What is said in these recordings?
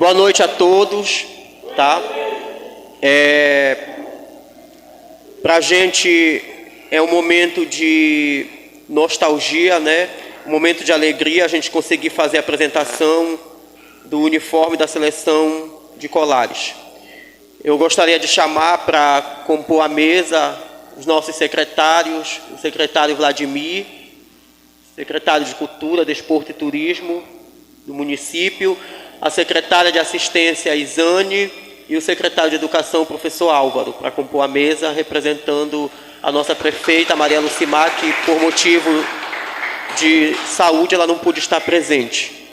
Boa noite a todos, tá? Para a gente é um momento de nostalgia, né? Um momento de alegria a gente conseguir fazer a apresentação do uniforme da seleção de Colares. Eu gostaria de chamar para compor a mesa os nossos secretários, o secretário Vladimir, secretário de Cultura, Desporto e Turismo do município, a secretária de Assistência Isane e o secretário de Educação, professor Álvaro, para compor a mesa, representando a nossa prefeita, Maria Lucimar, que por motivo de saúde ela não pôde estar presente.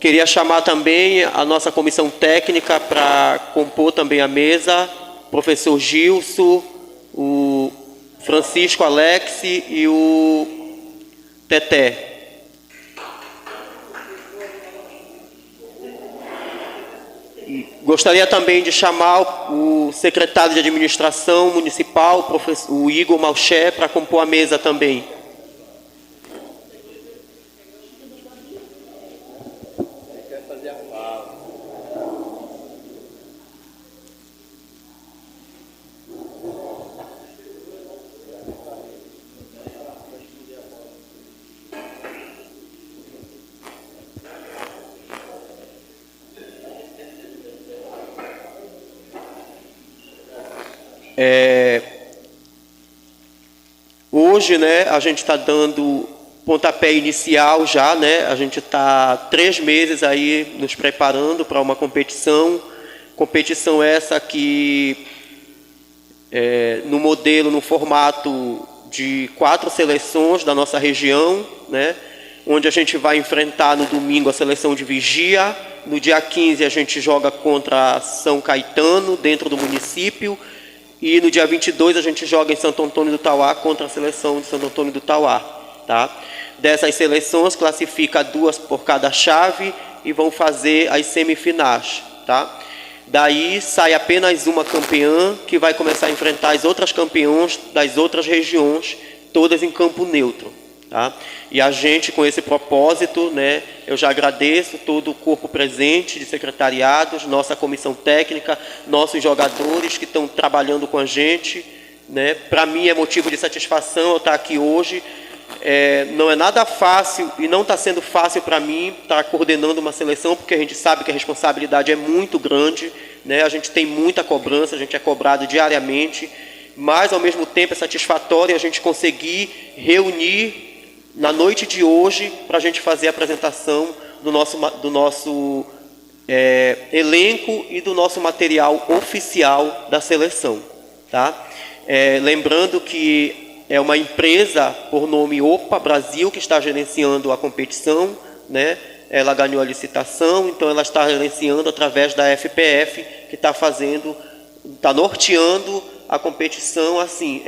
Queria chamar também a nossa comissão técnica para compor também a mesa, o professor Gilson, o Francisco Alex e o Teté. Gostaria também de chamar o secretário de Administração Municipal, o Igor Malché, para compor a mesa também. Hoje, né, a gente está dando pontapé inicial já, né? A gente está 3 meses aí nos preparando para uma competição essa que no modelo, no formato de 4 seleções da nossa região, né? Onde a gente vai enfrentar no domingo a seleção de Vigia, no dia 15 a gente joga contra São Caetano, dentro do município, e no dia 22 a gente joga em Santo Antônio do Tauá contra a seleção de Santo Antônio do Tauá. Tá? Dessas seleções, classifica 2 por cada chave e vão fazer as semifinais. Tá? Daí sai apenas uma campeã que vai começar a enfrentar as outras campeãs das outras regiões, todas em campo neutro. Tá? E a gente, com esse propósito, né, eu já agradeço todo o corpo presente de secretariados, nossa comissão técnica, nossos jogadores que estão trabalhando com a gente. Né? Para mim é motivo de satisfação eu estar aqui hoje. Não é nada fácil e não está sendo fácil para mim estar coordenando uma seleção, porque a gente sabe que a responsabilidade é muito grande. Né? A gente tem muita cobrança, a gente é cobrado diariamente, mas ao mesmo tempo é satisfatório a gente conseguir reunir na noite de hoje, para a gente fazer a apresentação do nosso elenco e do nosso material oficial da seleção. Tá? Lembrando que é uma empresa por nome Opa Brasil que está gerenciando a competição, né? Ela ganhou a licitação, então ela está gerenciando através da FPF, que está norteando a competição assim,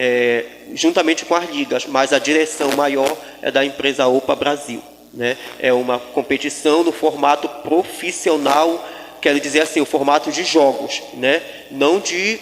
juntamente com as ligas, mas a direção maior é da empresa Opa Brasil. Né? É uma competição no formato profissional, quero dizer assim, o formato de jogos, né? Não de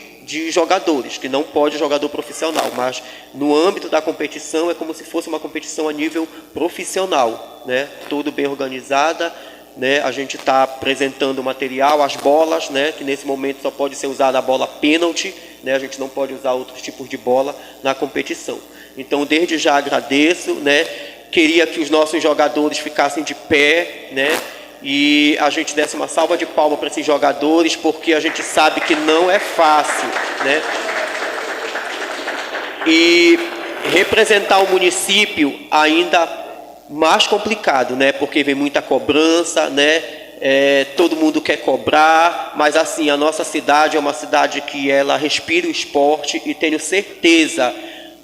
jogadores, que não pode jogador profissional, mas no âmbito da competição é como se fosse uma competição a nível profissional, né? Tudo bem organizada. Né, a gente está apresentando o material, as bolas, né, que nesse momento só pode ser usada a bola pênalti, né, a gente não pode usar outros tipos de bola na competição. Então, desde já agradeço, né, queria que os nossos jogadores ficassem de pé, né, e a gente desse uma salva de palmas para esses jogadores, porque a gente sabe que não é fácil. Né, e representar o município ainda mais complicado, né? Porque vem muita cobrança, né? Todo mundo quer cobrar, mas assim, a nossa cidade é uma cidade que ela respira o esporte e tenho certeza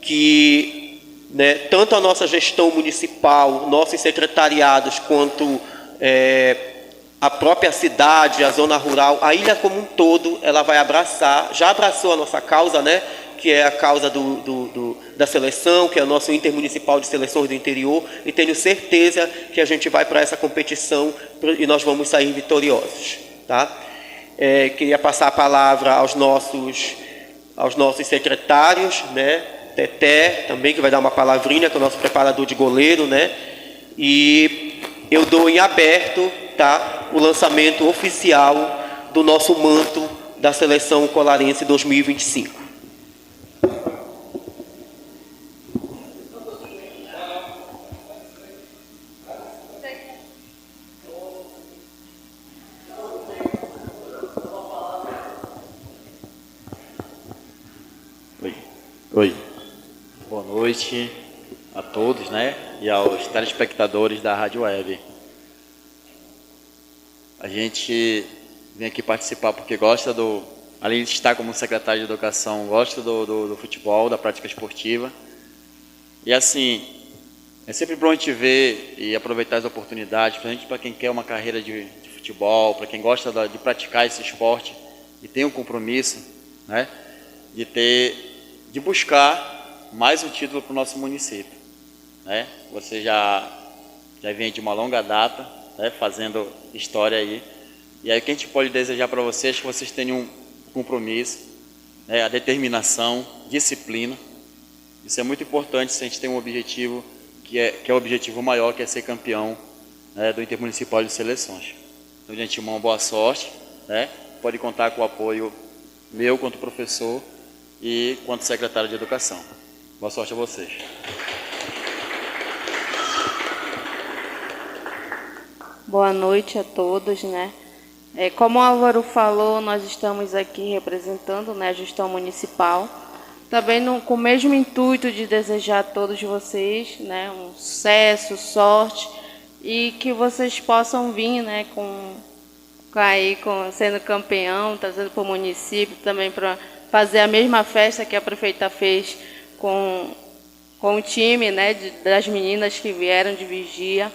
que, né, tanto a nossa gestão municipal, nossos secretariados, quanto a própria cidade, a zona rural, a ilha como um todo, ela vai abraçar, já abraçou a nossa causa, né? Que é a causa da seleção, que é o nosso intermunicipal de seleções do interior, e tenho certeza que a gente vai para essa competição e nós vamos sair vitoriosos. Tá? Queria passar a palavra aos nossos secretários, né? Teté também, que vai dar uma palavrinha, que é o nosso preparador de goleiro, né? E eu dou em aberto, tá, o lançamento oficial do nosso manto da Seleção Colarense 2025. Oi. Boa noite a todos, né? E aos telespectadores da Rádio Web. A gente vem aqui participar porque gosta além de estar como secretário de Educação, gosta do futebol, da prática esportiva. E assim, é sempre bom a gente ver e aproveitar as oportunidades, principalmente para quem quer uma carreira de futebol, para quem gosta de praticar esse esporte e tem um compromisso, né? De buscar mais um título para o nosso município, né? Você já vem de uma longa data, né, fazendo história aí. E aí o que a gente pode desejar para vocês é que vocês tenham um compromisso, né, a determinação, disciplina. Isso é muito importante se a gente tem um objetivo que é o objetivo maior, que é ser campeão, né, do Intermunicipal de Seleções. Então, de antemão, boa sorte, né? Pode contar com o apoio meu quanto professor e quanto secretário de Educação. Boa sorte a vocês. Boa noite a todos, né? Como o Álvaro falou, nós estamos aqui representando, né, a gestão municipal, também com o mesmo intuito de desejar a todos vocês, né, um sucesso, sorte, e que vocês possam vir, né, sendo campeão, trazendo para o município também para fazer a mesma festa que a prefeita fez com o time, né, das meninas que vieram de Vigia.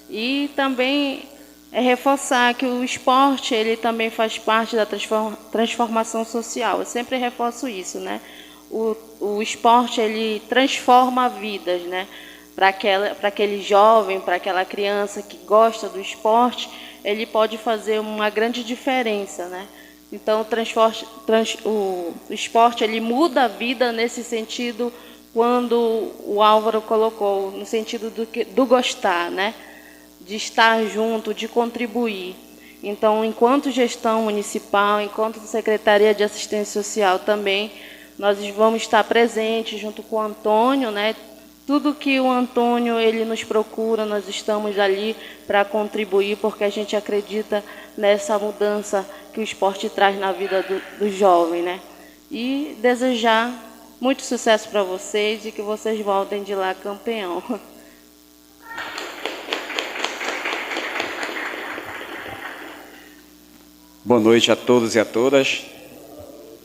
E também reforçar que o esporte ele também faz parte da transformação social. Eu sempre reforço isso, né? O esporte ele transforma vidas, né? Para aquele jovem, para aquela criança que gosta do esporte, ele pode fazer uma grande diferença, né? Então o esporte ele muda a vida nesse sentido, quando o Álvaro colocou, no sentido do gostar, né? De estar junto, de contribuir. Então, enquanto gestão municipal, enquanto Secretaria de Assistência Social também, nós vamos estar presentes junto com o Antônio, né? Tudo que o Antônio ele nos procura, nós estamos ali para contribuir, porque a gente acredita nessa mudança que o esporte traz na vida do jovem, né? E desejar muito sucesso para vocês e que vocês voltem de lá campeão. Boa noite a todos e a todas.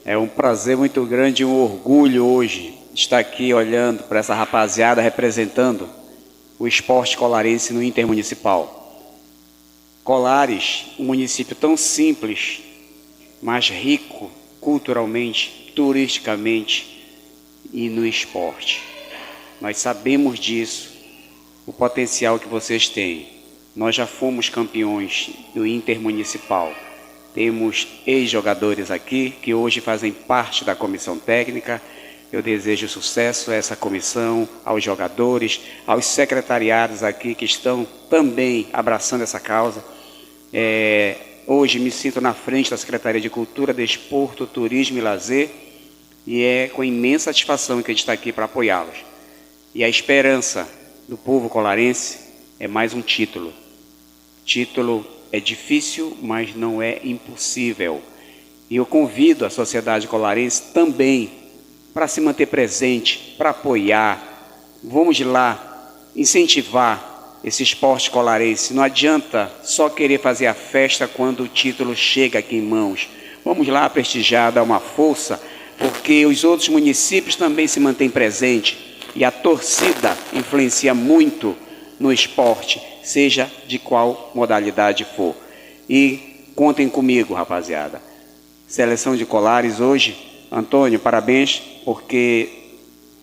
É um prazer muito grande e um orgulho hoje estar aqui olhando para essa rapaziada representando o esporte colarense no Intermunicipal. Colares, um município tão simples, mas rico culturalmente, turisticamente e no esporte. Nós sabemos disso, o potencial que vocês têm. Nós já fomos campeões do Intermunicipal. Temos ex-jogadores aqui que hoje fazem parte da comissão técnica. Eu desejo sucesso a essa comissão, aos jogadores, aos secretariados aqui que estão também abraçando essa causa. Hoje me sinto na frente da Secretaria de Cultura, Desporto, Turismo e Lazer, e é com imensa satisfação que a gente está aqui para apoiá-los. E a esperança do povo colarense é mais um título. Título é difícil, mas não é impossível. E eu convido a sociedade colarense também para se manter presente, para apoiar. Vamos lá incentivar esse esporte colarense. Não adianta só querer fazer a festa quando o título chega aqui em mãos. Vamos lá prestigiar, dar uma força, porque os outros municípios também se mantêm presentes. E a torcida influencia muito no esporte, seja de qual modalidade for. E contem comigo, rapaziada. Seleção de Colares hoje, Antônio, parabéns, porque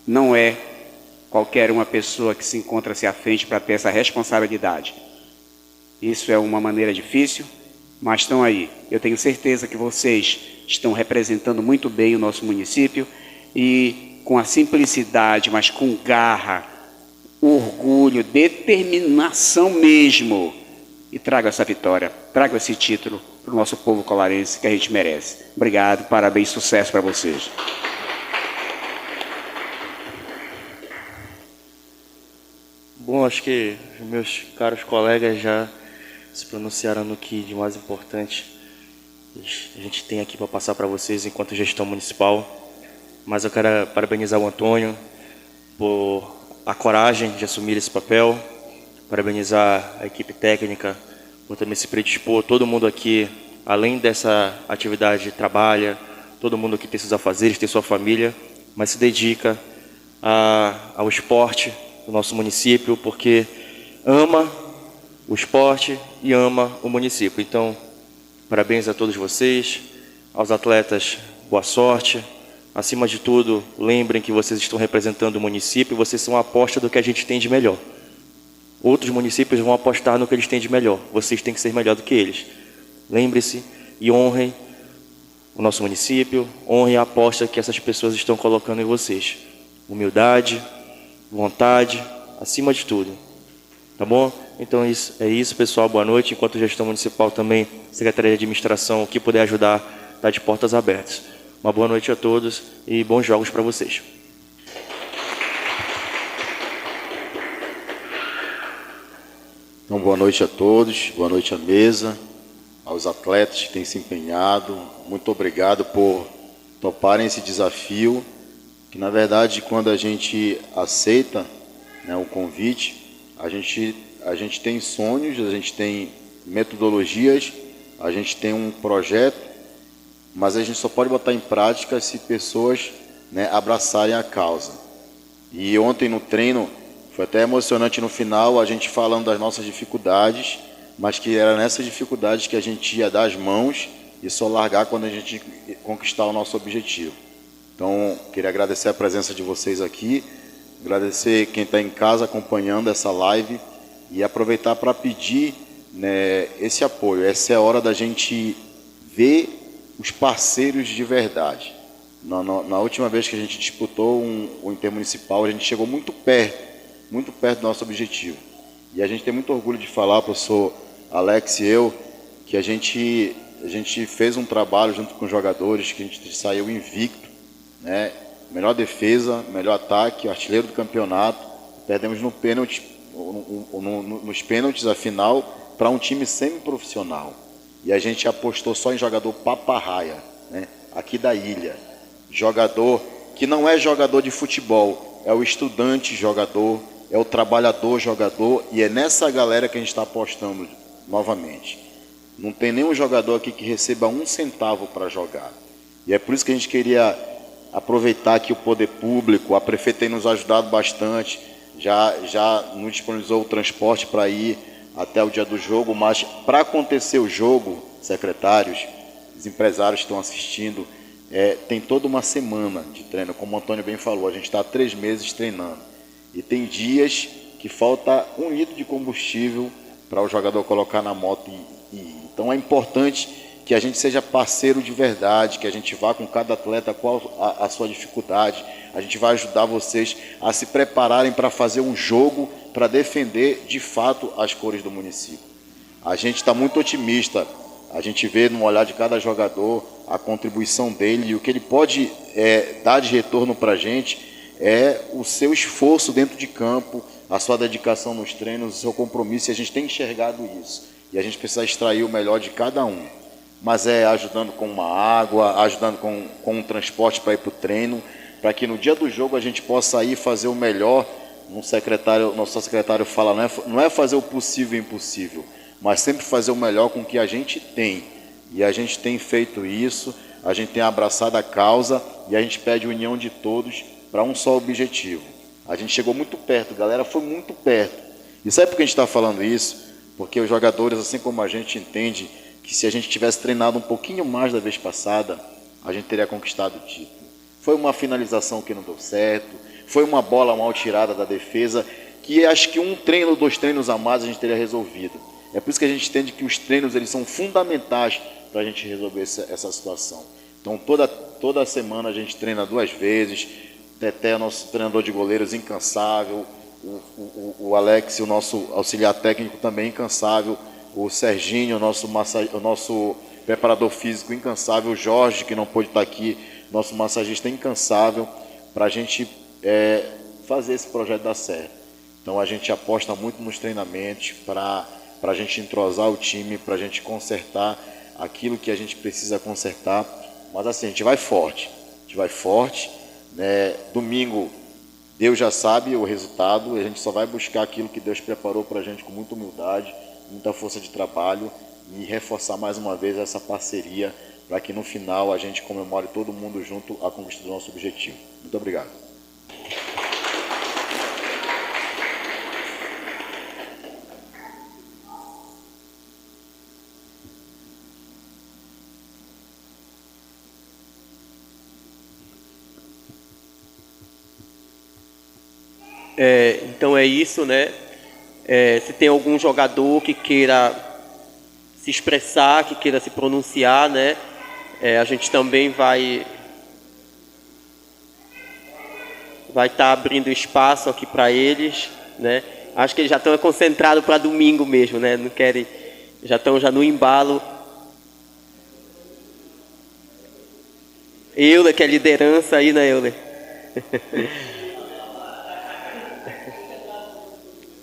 não é qualquer uma pessoa que se encontra-se à frente para ter essa responsabilidade. Isso é uma maneira difícil, mas estão aí. Eu tenho certeza que vocês estão representando muito bem o nosso município e com a simplicidade, mas com garra, orgulho, determinação mesmo. E traga essa vitória, traga esse título para o nosso povo colarense que a gente merece. Obrigado, parabéns, sucesso para vocês. Bom, acho que os meus caros colegas já se pronunciaram no que de mais importante a gente tem aqui para passar para vocês enquanto gestão municipal. Mas eu quero parabenizar o Antônio por a coragem de assumir esse papel, parabenizar a equipe técnica por também se predispor. Todo mundo aqui, além dessa atividade, trabalha, todo mundo aqui tem seus afazeres, tem sua família, mas se dedica ao esporte do nosso município, porque ama o esporte e ama o município. Então, parabéns a todos vocês, aos atletas, boa sorte. Acima de tudo, lembrem que vocês estão representando o município e vocês são a aposta do que a gente tem de melhor. Outros municípios vão apostar no que eles têm de melhor. Vocês têm que ser melhor do que eles. Lembre-se e honrem o nosso município, honrem a aposta que essas pessoas estão colocando em vocês. Humildade, vontade, acima de tudo. Tá bom? Então é isso, pessoal. Boa noite. Enquanto gestão municipal também, Secretaria de Administração, o que puder ajudar, está de portas abertas. Uma boa noite a todos e bons jogos para vocês. Então, boa noite a todos, boa noite à mesa, aos atletas que têm se empenhado. Muito obrigado por toparem esse desafio, que na verdade, quando a gente aceita, né, o convite, a gente tem sonhos, a gente tem metodologias, a gente tem um projeto, mas a gente só pode botar em prática se pessoas, né, abraçarem a causa. E ontem no treino, foi até emocionante no final, a gente falando das nossas dificuldades, mas que era nessas dificuldades que a gente ia dar as mãos e só largar quando a gente conquistar o nosso objetivo. Então, queria agradecer a presença de vocês aqui, agradecer quem está em casa acompanhando essa live e aproveitar para pedir, né, esse apoio. Essa é a hora da gente ver os parceiros de verdade. Na última vez que a gente disputou o intermunicipal, a gente chegou muito perto do nosso objetivo. E a gente tem muito orgulho de falar, professor Alex e eu, que a gente fez um trabalho junto com os jogadores, que a gente saiu invicto, né? Melhor defesa, melhor ataque, artilheiro do campeonato. Perdemos no pênalti, nos pênaltis a final para um time semi-profissional. E a gente apostou só em jogador paparraia, né? Aqui da ilha. Jogador que não é jogador de futebol, é o estudante jogador, é o trabalhador jogador, e é nessa galera que a gente está apostando novamente. Não tem nenhum jogador aqui que receba 1 centavo para jogar. E é por isso que a gente queria aproveitar aqui o poder público. A prefeita tem nos ajudado bastante, já nos disponibilizou o transporte para ir até o dia do jogo, mas para acontecer o jogo, secretários, os empresários que estão assistindo, tem toda uma semana de treino, como o Antônio bem falou, a gente está há 3 meses treinando, e tem dias que falta 1 litro de combustível para o jogador colocar na moto e ir. Então é importante que a gente seja parceiro de verdade, que a gente vá com cada atleta qual a sua dificuldade, a gente vai ajudar vocês a se prepararem para fazer um jogo para defender de fato as cores do município. A gente está muito otimista, a gente vê no olhar de cada jogador a contribuição dele, e o que ele pode dar de retorno para a gente é o seu esforço dentro de campo, a sua dedicação nos treinos, o seu compromisso, e a gente tem enxergado isso. E a gente precisa extrair o melhor de cada um. Mas ajudando com uma água, ajudando com um transporte para ir para o treino, para que no dia do jogo a gente possa ir fazer o melhor. Nosso secretário fala, não é fazer o possível e impossível, mas sempre fazer o melhor com o que a gente tem. E a gente tem feito isso, a gente tem abraçado a causa e a gente pede união de todos para um só objetivo. A gente chegou muito perto, a galera foi muito perto. E sabe por que a gente está falando isso? Porque os jogadores, assim como a gente, entende que se a gente tivesse treinado um pouquinho mais da vez passada, a gente teria conquistado o título. Foi uma finalização que não deu certo, foi uma bola mal tirada da defesa, que acho que 1 treino, 2 treinos a mais a gente teria resolvido. É por isso que a gente entende que os treinos eles são fundamentais para a gente resolver essa situação. Então toda semana a gente treina 2 vezes, Teté, nosso treinador de goleiros, incansável, o Alex, o nosso auxiliar técnico também incansável, o Serginho, o nosso preparador físico incansável, o Jorge, que não pôde estar aqui, nosso massagista incansável, para a gente fazer esse projeto dar certo. Então a gente aposta muito nos treinamentos para a gente entrosar o time, para a gente consertar aquilo que a gente precisa consertar. Mas assim, a gente vai forte, né? Domingo, Deus já sabe o resultado, e a gente só vai buscar aquilo que Deus preparou para a gente com muita humildade, muita força de trabalho, e reforçar mais uma vez essa parceria para que no final a gente comemore todo mundo junto a conquista do nosso objetivo. Muito obrigado. Então é isso, né? Se tem algum jogador que queira se expressar, que queira se pronunciar, né? A gente também vai estar abrindo espaço aqui para eles, né? Acho que eles já estão concentrados para domingo mesmo, né? Não querem, já estão no embalo. Euler, que é liderança aí, né, Euler?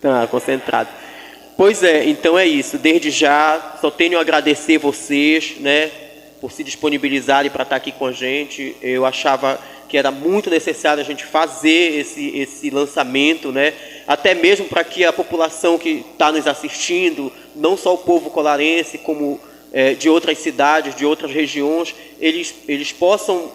Tá, concentrado. Pois é, então é isso. Desde já, só tenho a agradecer vocês, né, por se disponibilizarem para estar aqui com a gente. Eu achava que era muito necessário a gente fazer esse lançamento, né, até mesmo para que a população que está nos assistindo, não só o povo colarense, como de outras cidades, de outras regiões, eles possam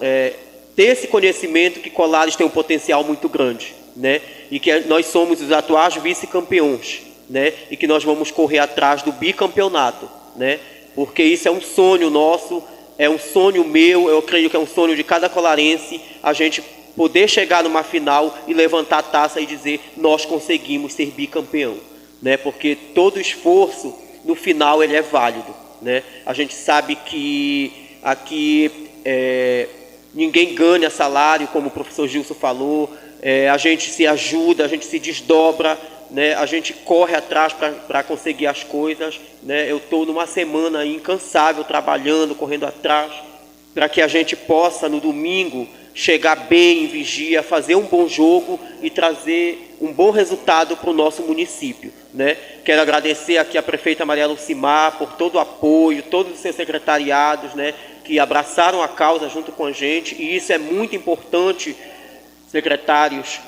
ter esse conhecimento que Colares tem um potencial muito grande, né? E que nós somos os atuais vice-campeões, né? E que nós vamos correr atrás do bicampeonato, né? Porque isso é um sonho nosso, é um sonho meu, eu creio que é um sonho de cada colarense, a gente poder chegar numa final e levantar a taça e dizer nós conseguimos ser bicampeão, né? Porque todo esforço no final ele é válido, né? A gente sabe que aqui ninguém ganha salário, como o professor Gilson falou. A gente se ajuda, a gente se desdobra, né? A gente corre atrás para conseguir as coisas, né? Eu estou numa semana aí incansável, trabalhando, correndo atrás, para que a gente possa, no domingo, chegar bem em Vigia, fazer um bom jogo e trazer um bom resultado para o nosso município, né? Quero agradecer aqui a prefeita Maria Lucimar por todo o apoio, todos os seus secretariados, né, que abraçaram a causa junto com a gente, e isso é muito importante, secretários,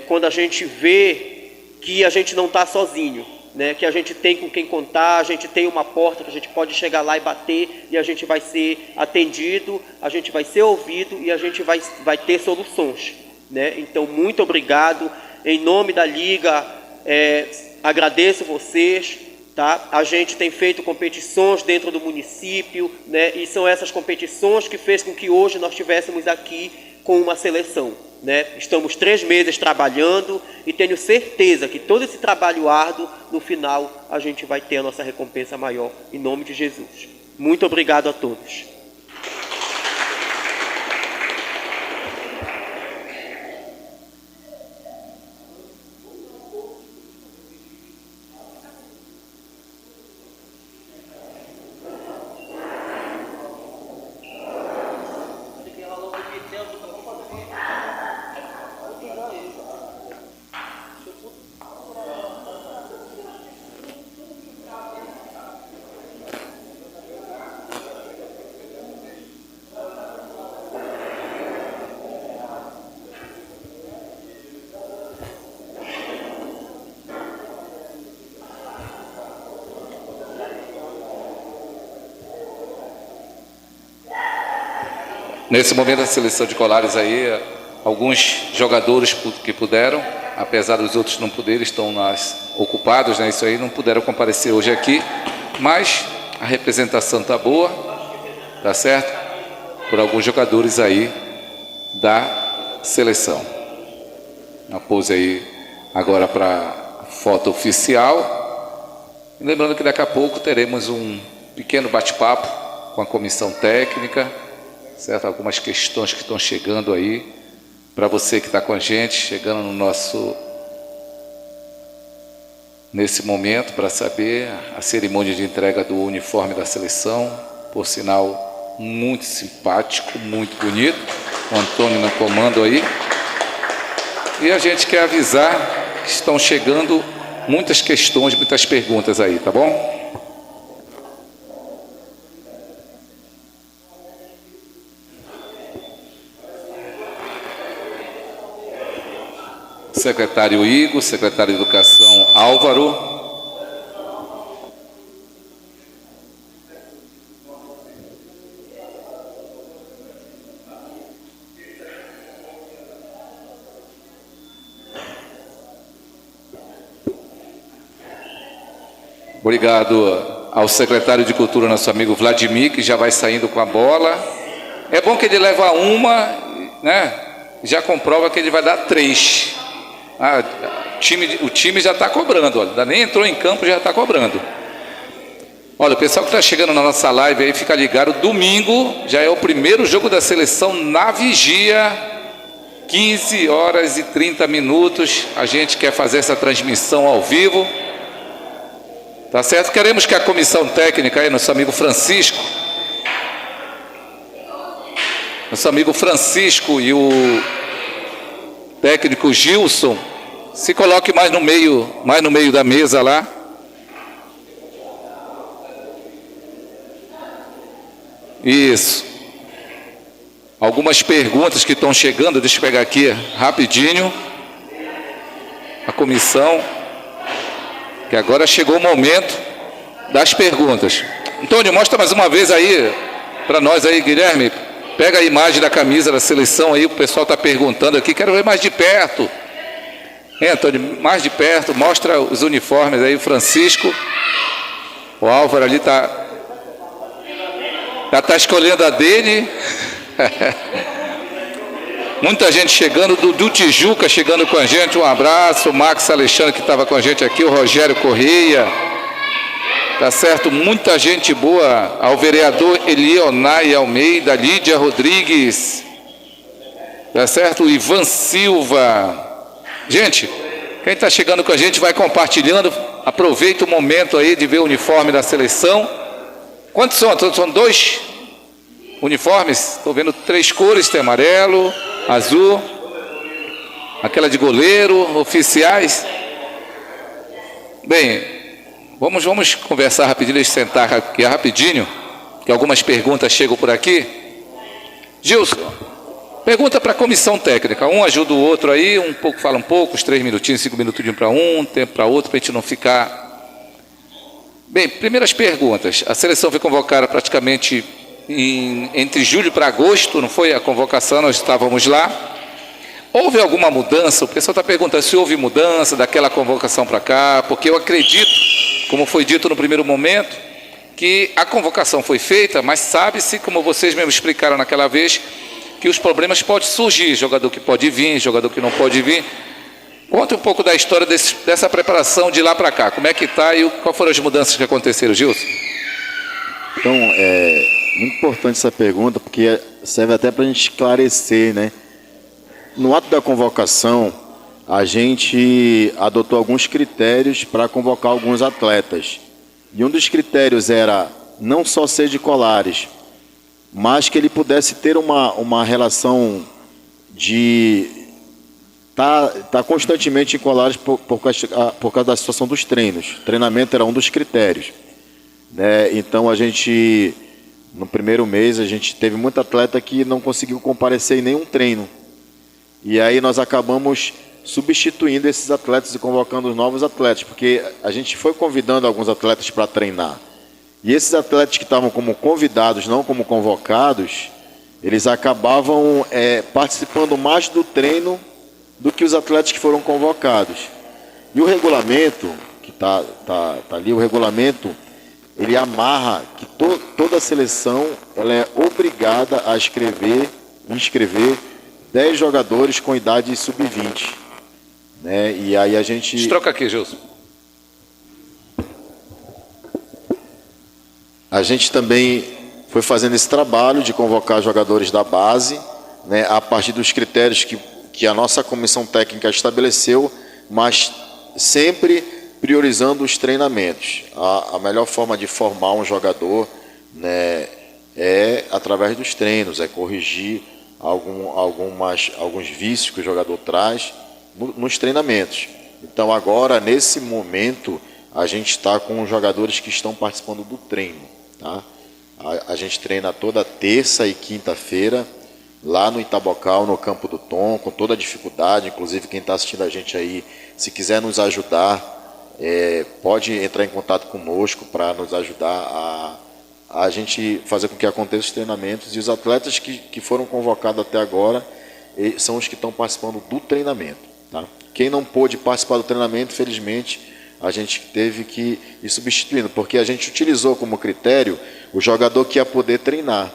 quando a gente vê que a gente não está sozinho, né? Que a gente tem com quem contar, a gente tem uma porta que a gente pode chegar lá e bater, e a gente vai ser atendido, a gente vai ser ouvido e a gente vai ter soluções, né? Então, muito obrigado. Em nome da Liga, agradeço vocês. Tá? A gente tem feito competições dentro do município, né? E são essas competições que fez com que hoje nós estivéssemos aqui com uma seleção, né? Estamos 3 meses trabalhando e tenho certeza que todo esse trabalho árduo, no final, a gente vai ter a nossa recompensa maior, em nome de Jesus. Muito obrigado a todos. Nesse momento, a seleção de Colares aí, alguns jogadores que puderam, apesar dos outros não poderem, estão ocupados, né? Isso aí, não puderam comparecer hoje aqui, mas a representação está boa, tá certo? Por alguns jogadores aí da seleção. Uma pose aí agora para foto oficial. E lembrando que daqui a pouco teremos um pequeno bate-papo com a comissão técnica, certo? Algumas questões que estão chegando aí para você que está com a gente, chegando no nosso nesse momento para saber a cerimônia de entrega do uniforme da seleção, por sinal muito simpático, muito bonito, o Antônio no comando aí. E a gente quer avisar que estão chegando muitas questões, muitas perguntas aí, tá bom? Secretário Igor, secretário de Educação Álvaro. Obrigado ao secretário de Cultura, nosso amigo Vladimir, que já vai saindo com a bola. É bom que ele leva uma, né? Já comprova que ele vai dar 3. O time já está cobrando, olha, nem entrou em campo, já está cobrando. Olha, o pessoal que está chegando na nossa live aí, fica ligado, domingo já é o primeiro jogo da seleção na vigia, 15 horas e 30 minutos, a gente quer fazer essa transmissão ao vivo, tá certo? Queremos que a comissão técnica aí, nosso amigo Francisco e o técnico Gilson, se coloque mais no meio da mesa lá. Isso. Algumas perguntas que estão chegando, deixa eu pegar aqui rapidinho. A comissão, que agora chegou o momento das perguntas. Antônio, mostra mais uma vez aí para nós aí, Guilherme. Pega a imagem da camisa da seleção aí, o pessoal está perguntando aqui, quero ver mais de perto. Antônio, mais de perto, mostra os uniformes aí, o Francisco. O Álvaro ali está escolhendo a dele. Muita gente chegando, do Tijuca chegando com a gente, um abraço. O Max Alexandre que estava com a gente aqui, o Rogério Correia. Tá certo, muita gente boa, ao vereador Elionai Almeida, Lídia Rodrigues, tá certo, o Ivan Silva. Gente, quem está chegando com a gente vai compartilhando, aproveita o momento aí de ver o uniforme da seleção. Quantos são? São 2 uniformes, estou vendo 3 cores, tem amarelo, azul, aquela de goleiro, oficiais. Bem, Vamos conversar rapidinho, deixa eu sentar aqui rapidinho, que algumas perguntas chegam por aqui. Gilson, pergunta para a comissão técnica, um ajuda o outro aí, um pouco fala um pouco, os 3 minutinhos, 5 minutinhos para um, tempo para outro, para a gente não ficar... Bem, primeiras perguntas, a seleção foi convocada praticamente entre julho para agosto, não foi a convocação, nós estávamos lá. Houve alguma mudança? O pessoal está perguntando se houve mudança daquela convocação para cá, porque eu acredito, como foi dito no primeiro momento, que a convocação foi feita, mas sabe-se, como vocês mesmo explicaram naquela vez, que os problemas podem surgir, jogador que pode vir, jogador que não pode vir. Conta um pouco da história dessa preparação de lá para cá, como é que está e quais foram as mudanças que aconteceram, Gilson? Então, é muito importante essa pergunta, porque serve até para a gente esclarecer, né? No ato da convocação, a gente adotou alguns critérios para convocar alguns atletas. E um dos critérios era não só ser de Colares, mas que ele pudesse ter uma relação de tá constantemente em Colares por causa da situação dos treinos. O treinamento era um dos critérios, né? Então, no primeiro mês, a gente teve muito atleta que não conseguiu comparecer em nenhum treino. E aí nós acabamos substituindo esses atletas e convocando os novos atletas, porque a gente foi convidando alguns atletas para treinar. E esses atletas que estavam como convidados, não como convocados, eles acabavam participando mais do treino do que os atletas que foram convocados. E o regulamento, que tá ali, o regulamento, ele amarra que toda a seleção ela é obrigada a inscrever 10 jogadores com idade sub-20. Né? E aí a gente... Troca aqui, Gilson. A gente também foi fazendo esse trabalho de convocar jogadores da base, né, a partir dos critérios que a nossa comissão técnica estabeleceu, mas sempre priorizando os treinamentos. A melhor forma de formar um jogador, né, é através dos treinos, é corrigir alguns vícios que o jogador traz nos treinamentos. Então agora, nesse momento, a gente está com os jogadores que estão participando do treino. Tá? A gente treina toda terça e quinta-feira, lá no Itabocal, no Campo do Tom, com toda a dificuldade. Inclusive, quem está assistindo a gente aí, se quiser nos ajudar, pode entrar em contato conosco para nos ajudar a gente fazer com que aconteçam os treinamentos. E os atletas que foram convocados até agora são os que estão participando do treinamento. Tá? Quem não pôde participar do treinamento, infelizmente, a gente teve que ir substituindo, porque a gente utilizou como critério o jogador que ia poder treinar.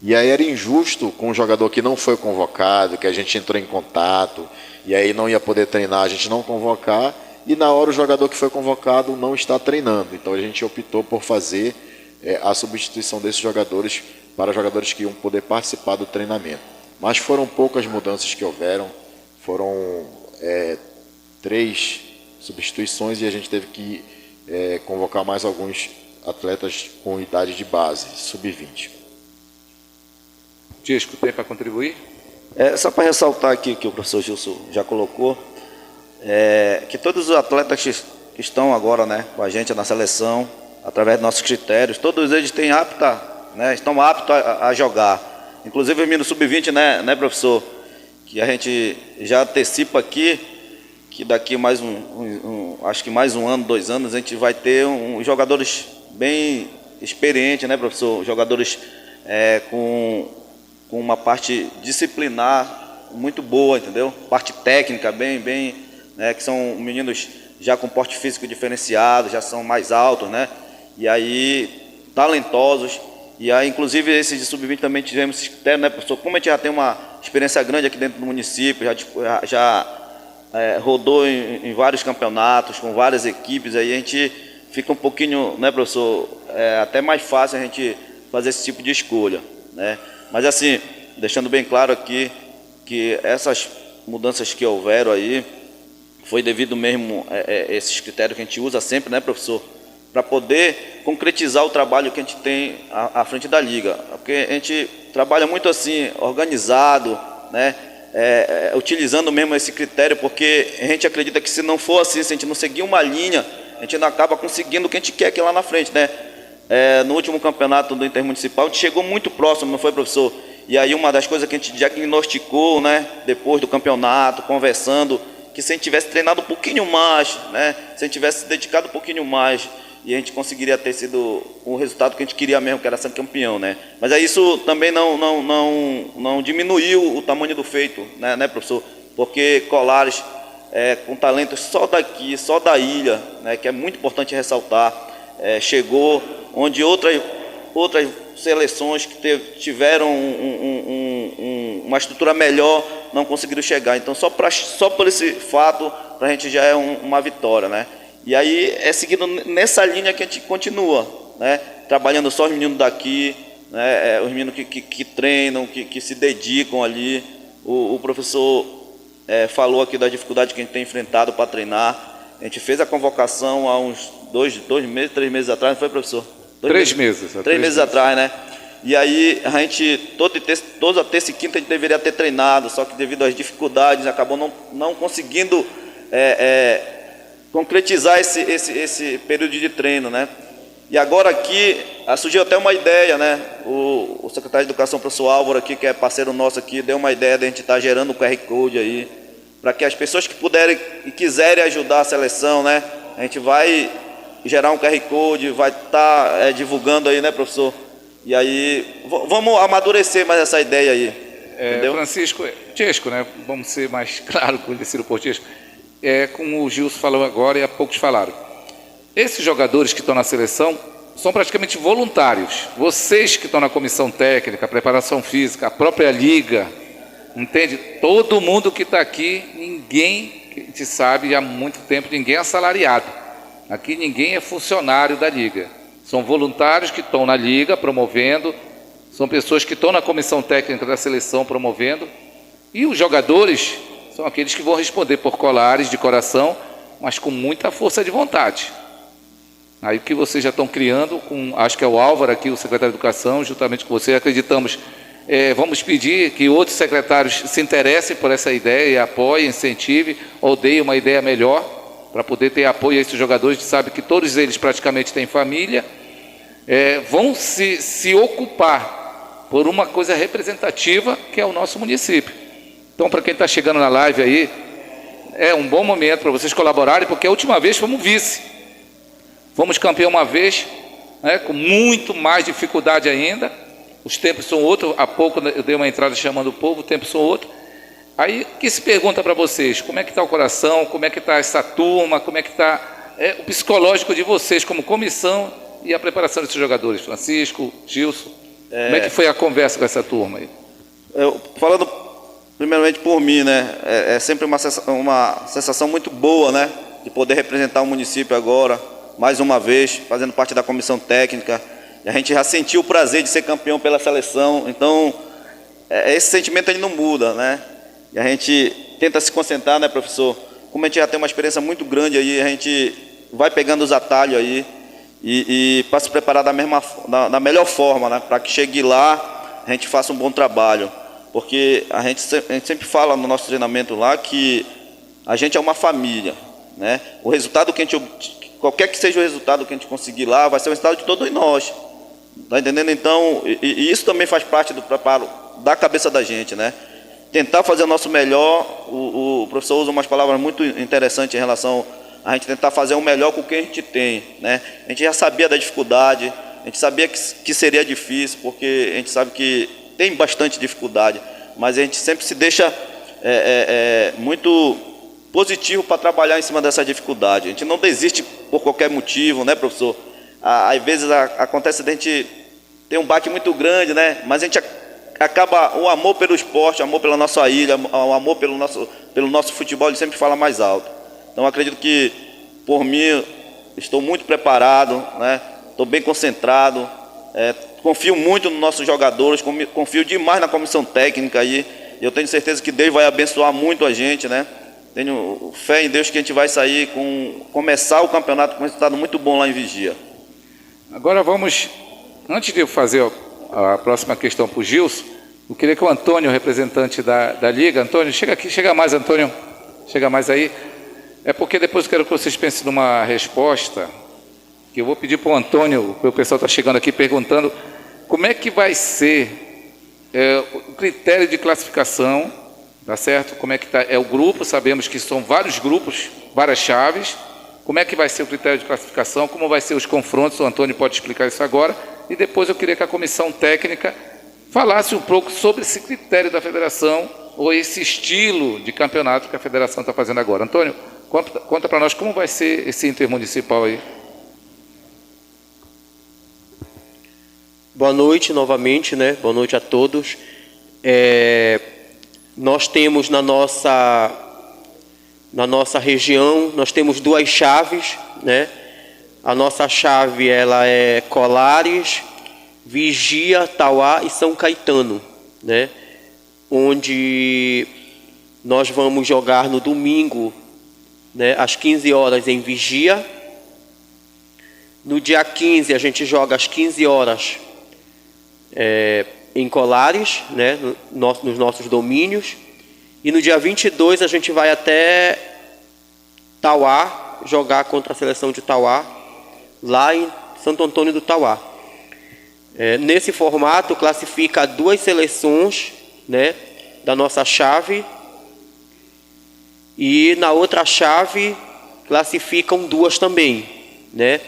E aí era injusto com o jogador que não foi convocado, que a gente entrou em contato, e aí não ia poder treinar, a gente não convocar, e na hora o jogador que foi convocado não está treinando. Então a gente optou por fazer a substituição desses jogadores para jogadores que iam poder participar do treinamento. Mas foram poucas mudanças que houveram, foram 3 substituições, e a gente teve que convocar mais alguns atletas com idade de base, sub-20. Tiesco, tem para contribuir? Só para ressaltar aqui que o professor Gilson já colocou, que todos os atletas que estão agora, né, com a gente na seleção, através dos nossos critérios, todos eles têm estão aptos a jogar. Inclusive o menino sub-20, né, professor? Que a gente já antecipa aqui, que daqui mais acho que mais 1 ano, 2 anos, a gente vai ter jogadores bem experientes, né, professor? Jogadores com uma parte disciplinar muito boa, entendeu? Parte técnica bem, né, que são meninos já com porte físico diferenciado, já são mais altos, né? E aí, talentosos. E aí, inclusive, esses de sub-20 também tivemos esse critério, né, professor? Como a gente já tem uma experiência grande aqui dentro do município, já rodou em vários campeonatos, com várias equipes, aí a gente fica um pouquinho, né, professor, até mais fácil a gente fazer esse tipo de escolha, né? Mas assim, deixando bem claro aqui que essas mudanças que houveram aí foi devido mesmo a esses critérios que a gente usa sempre, né, professor? Para poder concretizar o trabalho que a gente tem à frente da Liga. Porque a gente trabalha muito assim, organizado, né? Utilizando mesmo esse critério, porque a gente acredita que se não for assim, se a gente não seguir uma linha, a gente não acaba conseguindo o que a gente quer aqui lá na frente, né? No último campeonato do Intermunicipal, a gente chegou muito próximo, não foi, professor? E aí uma das coisas que a gente diagnosticou, né, depois do campeonato, conversando, que se a gente tivesse treinado um pouquinho mais, né, se a gente tivesse se dedicado um pouquinho mais, e a gente conseguiria ter sido o resultado que a gente queria mesmo, que era ser campeão, né? Mas isso também não diminuiu o tamanho do feito, né, professor? Porque Colares, com talentos só daqui, só da ilha, né, que é muito importante ressaltar, chegou onde outras seleções que tiveram uma estrutura melhor não conseguiram chegar. Então, só por esse fato, para a gente já é uma vitória, né? E aí é seguindo nessa linha que a gente continua, né? Trabalhando só os meninos daqui, né? Os meninos que treinam, que se dedicam ali. O professor falou aqui da dificuldade que a gente tem enfrentado para treinar. A gente fez a convocação há uns 3 meses atrás, não foi, professor? 3 meses. 3 meses atrás, né? E aí a gente, toda terça e quinta a gente deveria ter treinado, só que devido às dificuldades acabou não conseguindo concretizar esse período de treino, né? E agora aqui surgiu até uma ideia, né? O secretário de Educação, professor Álvaro, aqui, que é parceiro nosso aqui, deu uma ideia de a gente estar gerando um QR Code aí, para que as pessoas que puderem e quiserem ajudar a seleção, né? A gente vai gerar um QR Code, vai estar divulgando aí, né, professor? E aí, vamos amadurecer mais essa ideia aí, entendeu? Francisco, Tiesco, né? Vamos ser mais claros, conhecido por Tiesco. Como o Gilson falou agora e há poucos falaram. Esses jogadores que estão na seleção são praticamente voluntários. Vocês que estão na comissão técnica, preparação física, a própria liga, entende? Todo mundo que está aqui, ninguém, que a gente sabe há muito tempo, ninguém é assalariado. Aqui ninguém é funcionário da liga. São voluntários que estão na liga promovendo, são pessoas que estão na comissão técnica da seleção promovendo, e os jogadores são aqueles que vão responder por Colares de coração mas com muita força de vontade. Aí o que vocês já estão criando, acho que é o Álvaro aqui, o secretário de Educação, juntamente com você, acreditamos, vamos pedir que outros secretários se interessem por essa ideia, apoiem, incentivem, ou deem uma ideia melhor, para poder ter apoio a esses jogadores, que sabe que todos eles praticamente têm família, vão se ocupar por uma coisa representativa, que é o nosso município. Então, para quem está chegando na live aí, é um bom momento para vocês colaborarem, porque a última vez fomos vice. Fomos campeão uma vez, com muito mais dificuldade ainda. Os tempos são outros. Há pouco eu dei uma entrada chamando o povo, os tempos são outros. Aí, o que se pergunta para vocês? Como é que está o coração? Como é que está essa turma? Como é que está o psicológico de vocês como comissão e a preparação desses jogadores? Francisco, Gilson, como é que foi a conversa com essa turma aí? Falando primeiramente por mim, né? É sempre uma sensação muito boa, né? De poder representar o município agora, mais uma vez, fazendo parte da comissão técnica. E a gente já sentiu o prazer de ser campeão pela seleção. Então, esse sentimento ele não muda, né? E a gente tenta se concentrar, né, professor? Como a gente já tem uma experiência muito grande aí, a gente vai pegando os atalhos aí e para se preparar da melhor forma, né? Para que chegue lá, a gente faça um bom trabalho. Porque a gente sempre fala no nosso treinamento lá que a gente é uma família, né? O resultado que qualquer que seja o resultado que a gente conseguir lá, vai ser o resultado de todos nós. Tá entendendo? Então, e isso também faz parte do preparo da cabeça da gente, né? Tentar fazer o nosso melhor. O professor usa umas palavras muito interessantes em relação a gente tentar fazer o melhor com o que a gente tem, né? A gente já sabia da dificuldade, a gente sabia que seria difícil, porque a gente sabe que tem bastante dificuldade, mas a gente sempre se deixa muito positivo para trabalhar em cima dessa dificuldade. A gente não desiste por qualquer motivo, né, professor? Às vezes acontece de a gente ter um baque muito grande, né? Mas a gente acaba, o amor pelo esporte, o amor pela nossa ilha, o amor pelo nosso futebol, ele sempre fala mais alto. Então, acredito que, por mim, estou muito preparado, né? Estou bem concentrado, confio muito nos nossos jogadores, confio demais na comissão técnica aí. Eu tenho certeza que Deus vai abençoar muito a gente, né? Tenho fé em Deus que a gente vai sair começar o campeonato com um resultado muito bom lá em Vigia. Agora vamos, antes de eu fazer a próxima questão para o Gilson, eu queria que o Antônio, representante da Liga, Antônio, chega aqui, chega mais, Antônio, chega mais aí. É porque depois eu quero que vocês pensem numa resposta, que eu vou pedir para o Antônio, o pessoal está chegando aqui perguntando, como é que vai ser o critério de classificação, tá certo? Como é que está? É o grupo, sabemos que são vários grupos, várias chaves. Como é que vai ser o critério de classificação? Como vai ser os confrontos? O Antônio pode explicar isso agora. E depois eu queria que a comissão técnica falasse um pouco sobre esse critério da federação ou esse estilo de campeonato que a federação está fazendo agora. Antônio, conta para nós como vai ser esse intermunicipal aí. Boa noite novamente, né? Boa noite a todos. Nós temos na nossa região, nós temos duas chaves, né? A nossa chave, ela é Colares, Vigia, Tauá e São Caetano, né? Onde nós vamos jogar no domingo, né, às 15 horas em Vigia. No dia 15 a gente joga às 15 horas em Colares, né, nos nossos domínios. E no dia 22 a gente vai até Tauá, jogar contra a seleção de Tauá, lá em Santo Antônio do Tauá. Nesse formato, classifica duas seleções, né, da nossa chave, e na outra chave classificam duas também, né?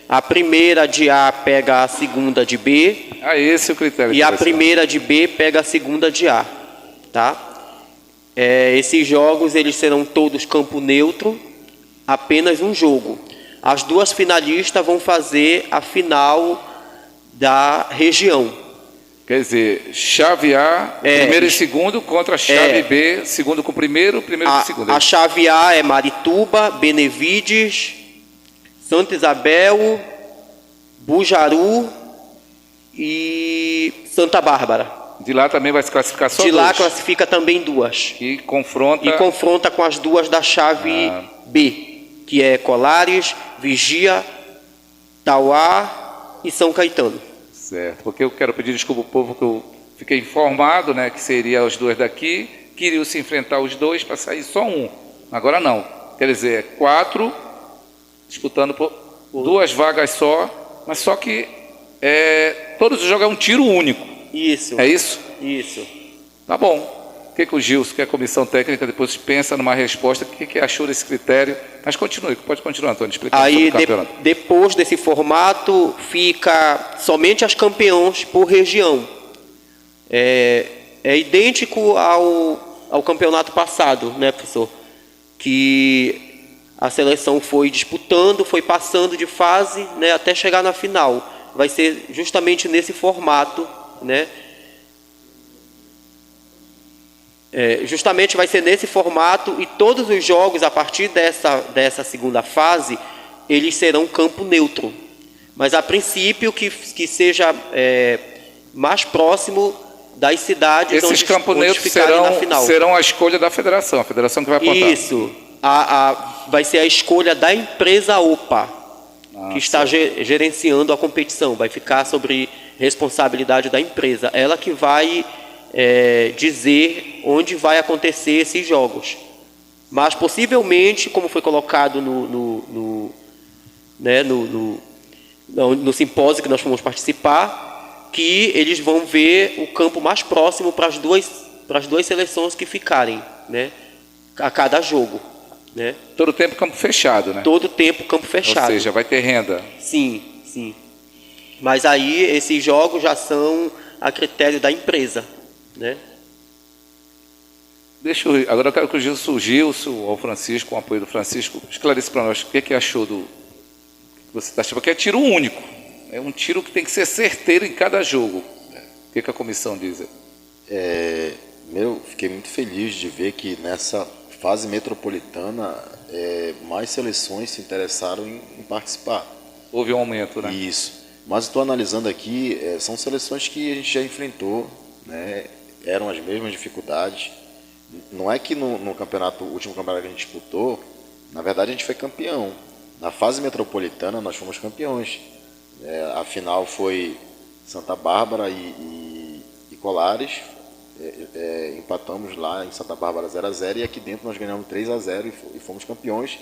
A primeira de A pega a segunda de B. Esse é o critério. E a primeira de B pega a segunda de A, tá? Esses jogos eles serão todos campo neutro, apenas um jogo. As duas finalistas vão fazer a final da região. Quer dizer, chave A, primeiro e segundo, contra a chave B, segundo com o primeiro com o segundo. A chave A é Marituba, Benevides, Santa Isabel, Bujaru e Santa Bárbara. De lá também vai se classificar só duas? De lá classifica também duas. E confronta com as duas da chave B. que é Colares, Vigia, Tauá e São Caetano. Certo, porque eu quero pedir desculpa ao povo que eu fiquei informado, né, que seria os dois daqui, queriam se enfrentar os dois para sair só um. Agora não. Quer dizer, 4 disputando por 2 vagas só, mas só que todos os jogos é um tiro único. Isso. É isso? Isso. Tá bom. O que o Gilson, que é a comissão técnica, depois pensa numa resposta, o que achou desse critério? Mas continue, pode continuar, Antônio, explicando sobre Aí, o campeonato. depois desse formato, fica somente as campeãs por região. É idêntico ao campeonato passado, né, professor? Que a seleção foi disputando, foi passando de fase, né, até chegar na final. Vai ser justamente nesse formato, né? Justamente vai ser nesse formato, e todos os jogos a partir dessa segunda fase eles serão campo neutro, mas a princípio que seja mais próximo das cidades Esses campos neutros serão a escolha da federação, a federação que vai apontar. Isso, vai ser a escolha da empresa OPA, que está gerenciando a competição, vai ficar sobre responsabilidade da empresa, ela que vai dizer onde vai acontecer esses jogos. Mas possivelmente, como foi colocado no simpósio que nós fomos participar, que eles vão ver o campo mais próximo para as duas seleções que ficarem, né, a cada jogo, né? Todo o tempo campo fechado, né? Todo o tempo campo fechado. Ou seja, vai ter renda. Sim. Mas aí esses jogos já são a critério da empresa, né? Agora eu quero que o Gilson ou Francisco, com o apoio do Francisco, esclareça para nós o que achou do que você está achando, porque é tiro único. É um tiro que tem que ser certeiro em cada jogo. O que a comissão diz? Fiquei muito feliz de ver que nessa fase metropolitana mais seleções se interessaram em participar. Houve um aumento, né? Isso. Mas estou analisando aqui, são seleções que a gente já enfrentou, né? Eram as mesmas dificuldades. Não é que no último campeonato que a gente disputou, na verdade a gente foi campeão. Na fase metropolitana nós fomos campeões. A final foi Santa Bárbara e Colares. Empatamos lá em Santa Bárbara 0-0 e aqui dentro nós ganhamos 3-0 e fomos campeões.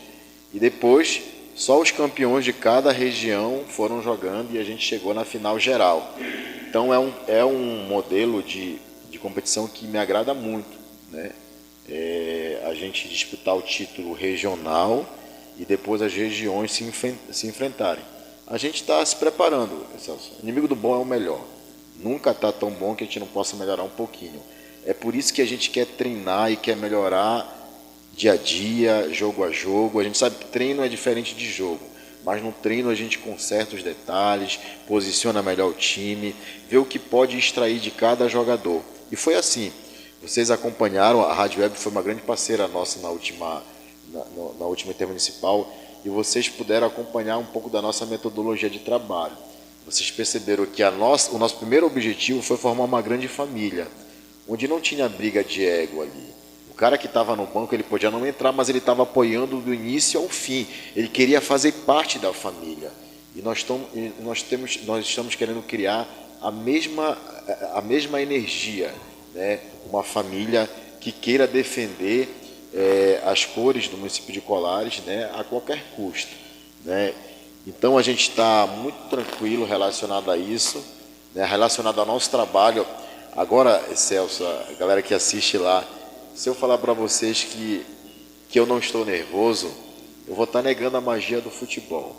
E depois só os campeões de cada região foram jogando e a gente chegou na final geral. Então é um modelo de competição que me agrada muito, né? A gente disputar o título regional e depois as regiões se enfrentarem. A gente está se preparando, Celso. O inimigo do bom é o melhor. Nunca está tão bom que a gente não possa melhorar um pouquinho. É por isso que a gente quer treinar e quer melhorar dia a dia, jogo a jogo. A gente sabe que treino é diferente de jogo, mas no treino a gente conserta os detalhes, posiciona melhor o time, vê o que pode extrair de cada jogador. E foi assim. Vocês acompanharam, a Rádio Web foi uma grande parceira nossa na última intermunicipal, e vocês puderam acompanhar um pouco da nossa metodologia de trabalho. Vocês perceberam que o nosso primeiro objetivo foi formar uma grande família, onde não tinha briga de ego ali. O cara que estava no banco, ele podia não entrar, mas ele estava apoiando do início ao fim. Ele queria fazer parte da família. E nós estamos querendo criar a mesma energia, né? Uma família que queira defender as cores do município de Colares, né? A qualquer custo, né? Então a gente está muito tranquilo relacionado a isso, né? Relacionado ao nosso trabalho. Agora, Celso, a galera que assiste lá, se eu falar para vocês que eu não estou nervoso, eu vou estar negando a magia do futebol.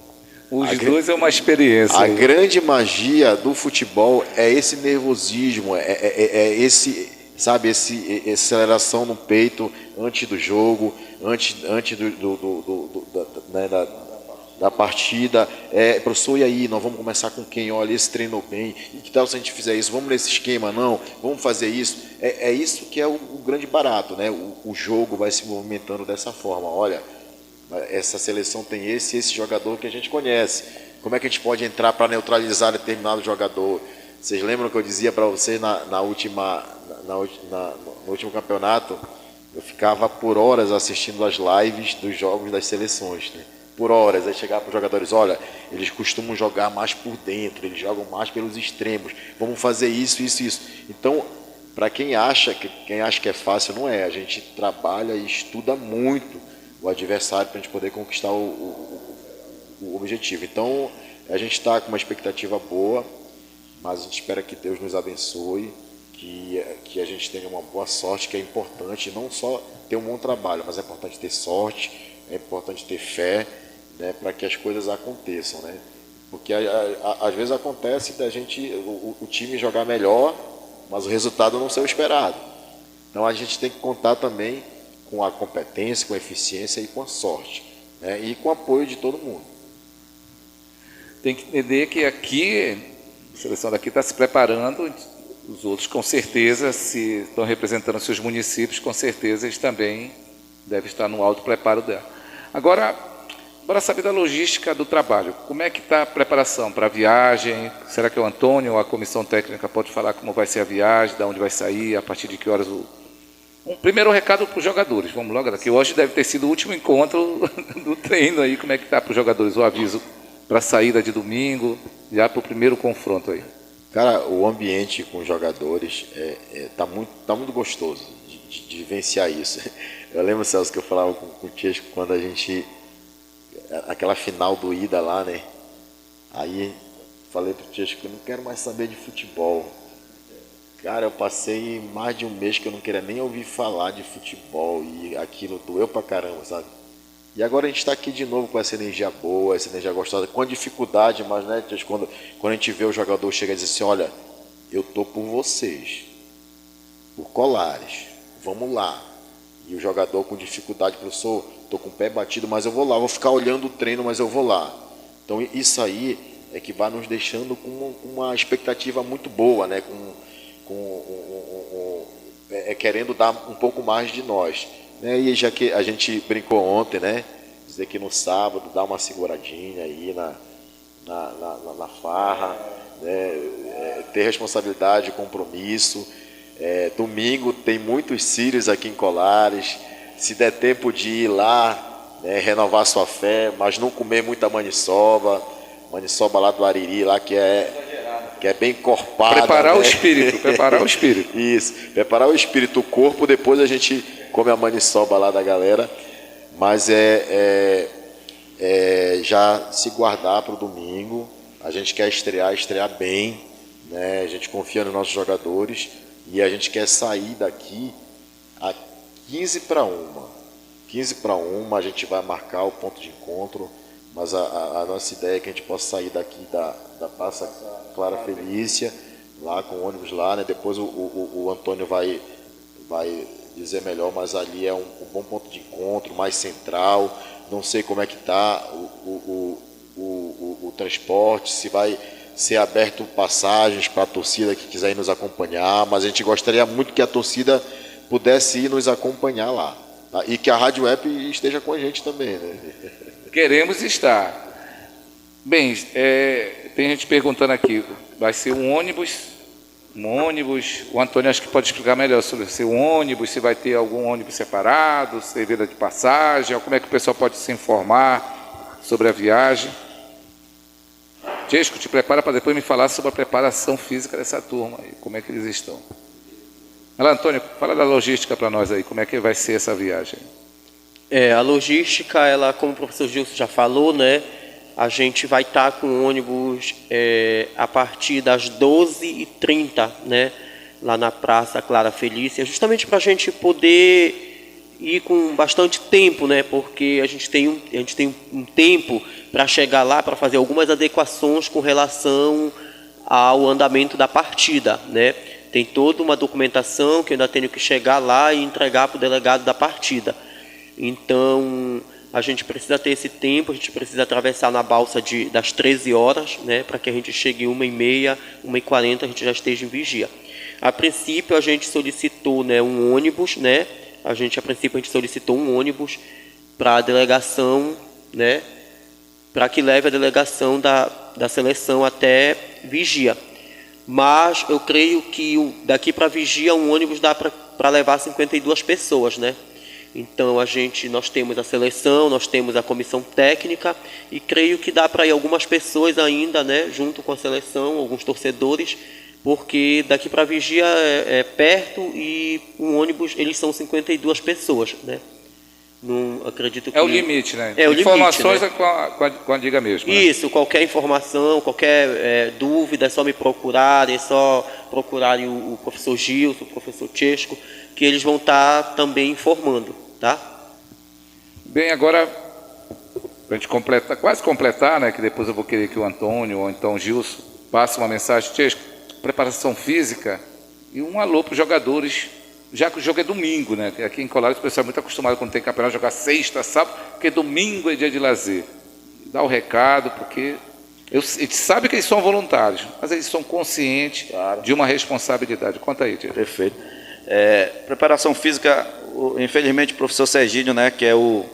Os dois é uma experiência. A grande magia do futebol é esse nervosismo, esse, sabe, essa aceleração no peito antes do jogo, antes da partida. Professor, e aí, nós vamos começar com quem? Olha, esse treinou bem, e que tal se a gente fizer isso? Vamos nesse esquema? Não, vamos fazer isso. É isso que é o grande barato, né? O jogo vai se movimentando dessa forma. Olha, essa seleção tem esse jogador que a gente conhece. Como é que a gente pode entrar para neutralizar determinado jogador? Vocês lembram que eu dizia para vocês no último campeonato? Eu ficava por horas assistindo as lives dos jogos das seleções, né? por horas. Aí chegar para os jogadores, olha, eles costumam jogar mais por dentro, eles jogam mais pelos extremos, vamos fazer isso, isso, isso. Então, para quem acha que é fácil, não é. A gente trabalha e estuda muito o adversário para a gente poder conquistar o objetivo. Então, a gente está com uma expectativa boa, mas a gente espera que Deus nos abençoe, que a gente tenha uma boa sorte, que é importante, não só ter um bom trabalho, mas é importante ter sorte, é importante ter fé, né, para que as coisas aconteçam, né? Porque às vezes acontece da gente, o time jogar melhor, mas o resultado não ser o esperado. Então a gente tem que contar também com a competência, com a eficiência e com a sorte, né, e com o apoio de todo mundo. Tem que entender que aqui, a seleção daqui está se preparando, os outros com certeza, se estão representando seus municípios, com certeza eles também devem estar no alto preparo dela. Agora, bora saber da logística do trabalho. Como é que está a preparação para a viagem? Será que o Antônio ou a comissão técnica pode falar como vai ser a viagem, de onde vai sair, a partir de que horas Um primeiro recado para os jogadores, vamos logo daqui. Hoje deve ter sido o último encontro do treino aí. Como é que está para os jogadores o aviso para a saída de domingo, já para o primeiro confronto aí? Cara, o ambiente com os jogadores tá muito gostoso de vivenciar isso. Eu lembro, Celso, que eu falava com o Tiesco quando a gente... Aquela final do ida lá, né? Aí falei pro Tiesco que eu não quero mais saber de futebol. Cara, eu passei mais de um mês que eu não queria nem ouvir falar de futebol e aquilo doeu pra caramba, sabe? E agora a gente está aqui de novo com essa energia boa, essa energia gostosa, com a dificuldade, mas né, quando a gente vê o jogador chega e diz assim, olha, eu tô por vocês, por Colares, vamos lá. E o jogador com dificuldade, professor, tô com o pé batido, mas eu vou lá, vou ficar olhando o treino, mas eu vou lá. Então isso aí é que vai nos deixando com uma expectativa muito boa, né? Querendo dar um pouco mais de nós. E já que a gente brincou ontem, né? Dizer que no sábado dá uma seguradinha aí na farra, né? Ter responsabilidade, compromisso. Domingo tem muitos sírios aqui em Colares. Se der tempo de ir lá, né, renovar sua fé, mas não comer muita maniçoba lá do Ariri, lá que é bem encorpada. Preparar né? o espírito, preparar o espírito. Isso, preparar o espírito, o corpo, depois a gente come a maniçoba lá da galera, mas já se guardar para o domingo. A gente quer estrear bem, né? A gente confia nos nossos jogadores e a gente quer sair daqui a 15 para 1. 15 para 1 a gente vai marcar o ponto de encontro, mas a nossa ideia é que a gente possa sair daqui da Praça Clara Felícia, lá com o ônibus lá, né? Depois o Antônio vai dizer melhor, mas ali é um bom ponto de encontro, mais central. Não sei como é que está o transporte, se vai ser aberto passagens para a torcida que quiser ir nos acompanhar, mas a gente gostaria muito que a torcida pudesse ir nos acompanhar lá, tá? E que a Rádio Web esteja com a gente também, né? Queremos estar. Bem, tem gente perguntando aqui, vai ser um ônibus, o Antônio acho que pode explicar melhor sobre ser um ônibus, se vai ter algum ônibus separado, servida de passagem, ou como é que o pessoal pode se informar sobre a viagem. Tiesco, te prepara para depois me falar sobre a preparação física dessa turma aí, como é que eles estão. Olha, Antônio, fala da logística para nós aí, como é que vai ser essa viagem? A logística, ela, como o professor Gilson já falou, né? A gente vai estar com o ônibus a partir das 12h30, né? Lá na Praça Clara Felícia, justamente para a gente poder ir com bastante tempo, né? Porque a gente tem um tempo para chegar lá, para fazer algumas adequações com relação ao andamento da partida, né? Tem toda uma documentação que eu ainda tenho que chegar lá e entregar para o delegado da partida. Então, a gente precisa ter esse tempo, a gente precisa atravessar na balsa das 13 horas, né, para que a gente chegue 1h30, 1h40, a gente já esteja em vigia. A princípio, a gente solicitou, né, um ônibus, né, a gente solicitou um ônibus para a delegação, né, para que leve a delegação da seleção até Vigia. Mas eu creio que daqui para Vigia um ônibus dá para levar 52 pessoas, né? Então nós temos a seleção, nós temos a comissão técnica e creio que dá para ir algumas pessoas ainda, né, junto com a seleção, alguns torcedores, porque daqui para Vigia é perto e um ônibus, eles são 52 pessoas, né? Não acredito que... É o limite, né? É o limite, Informações né? é com a Liga mesmo. Né? Isso, qualquer informação, qualquer dúvida, é só me procurarem, é só procurarem o professor Gilson, o professor Chesco, que eles vão estar também informando, tá? Bem, agora, para a gente completar, quase completar, né, que depois eu vou querer que o Antônio ou então o Gilson passe uma mensagem, Chesco, preparação física e um alô para os jogadores, já que o jogo é domingo, né? Aqui em Colares o pessoal é muito acostumado quando tem campeonato a jogar sexta, sábado, porque domingo é dia de lazer. Dá o recado, porque a gente sabe que eles são voluntários, mas eles são conscientes de uma responsabilidade. Conta aí, Tia. Perfeito. Preparação física, infelizmente o professor Serginho, né, que é o